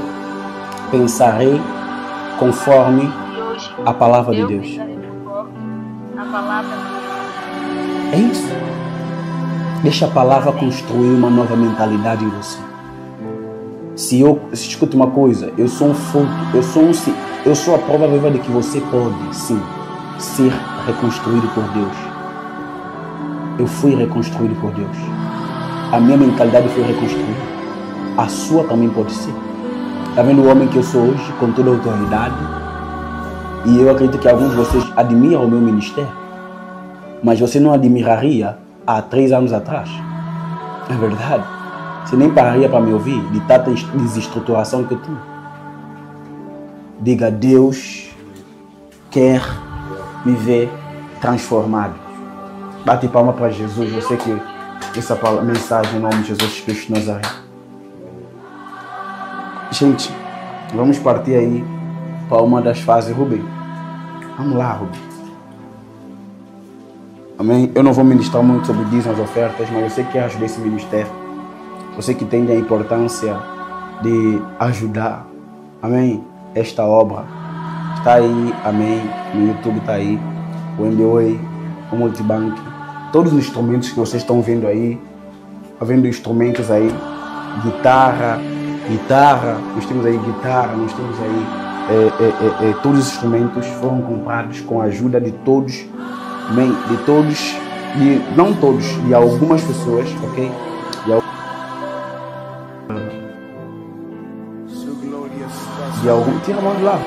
pensarei conforme a palavra de Deus. É isso. Deixa a palavra construir uma nova mentalidade em você. Se escuta uma coisa, eu sou um fruto, eu sou a prova viva de que você pode, sim, ser reconstruído por Deus. Eu fui reconstruído por Deus. A minha mentalidade foi reconstruída. A sua também pode ser. Está vendo o homem que eu sou hoje, com toda a autoridade? E eu acredito que alguns de vocês admiram o meu ministério. Mas você não admiraria há 3 anos atrás. É verdade. Você nem pararia para me ouvir de tanta desestruturação que eu tinha. Diga, Deus quer me ver transformado. Bate palma para Jesus. Eu sei que essa mensagem em nome de Jesus Cristo de Nazaré. Gente, vamos partir aí para uma das fases, Rubem. Vamos lá, Rubem. Amém? Eu não vou ministrar muito sobre dízimos, ofertas, mas eu sei que ajuda esse ministério. Você que entende a importância de ajudar, amém? Esta obra está aí, amém? No YouTube está aí, o MBOI, o Multibank, todos os instrumentos que vocês estão vendo aí, havendo instrumentos aí, guitarra, nós temos aí guitarra, nós temos aí todos os instrumentos foram comprados com a ajuda de todos, amém? Não todos, de algumas pessoas, ok? Tira a mão de lá.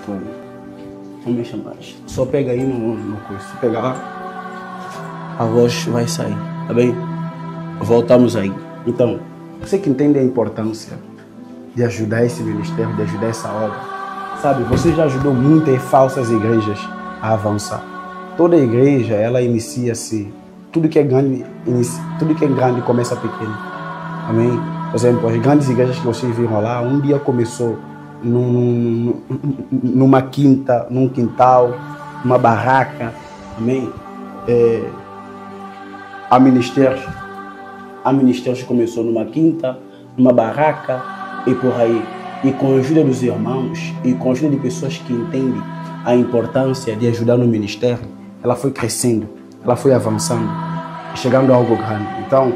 tu não mexa mais. Só pega aí no coisa. Se pegar lá, a voz vai sair, tá bem? Voltamos aí. Então, você que entende a importância de ajudar esse ministério, de ajudar essa obra, sabe? Você já ajudou muitas falsas igrejas a avançar. Toda igreja, ela inicia-se. Tudo que é grande começa pequeno. Amém? Por exemplo, as grandes igrejas que vocês viram lá, um dia começou numa quinta, num quintal, numa barraca. Amém? A ministérios começou numa quinta, numa barraca e por aí. E com a ajuda dos irmãos e com a ajuda de pessoas que entendem a importância de ajudar no ministério, ela foi crescendo, ela foi avançando, chegando a algo grande. Então,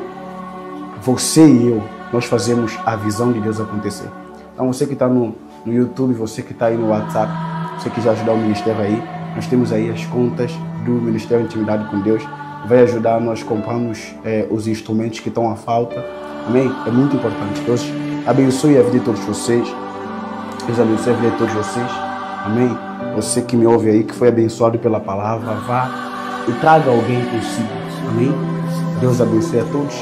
você e eu, nós fazemos a visão de Deus acontecer. Então, você que está no YouTube, você que está aí no WhatsApp, você que já ajudar o ministério aí, nós temos aí as contas do Ministério Intimidade com Deus. Vai ajudar, nós compramos os instrumentos que estão à falta. Amém? É muito importante. Deus abençoe a vida de todos vocês. Deus abençoe a vida de todos vocês. Amém? Você que me ouve aí, que foi abençoado pela palavra, vá e traga alguém consigo. Amém? Deus abençoe a todos.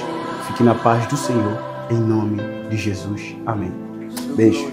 Fique na paz do Senhor, em nome de Jesus. Amém. Beijo.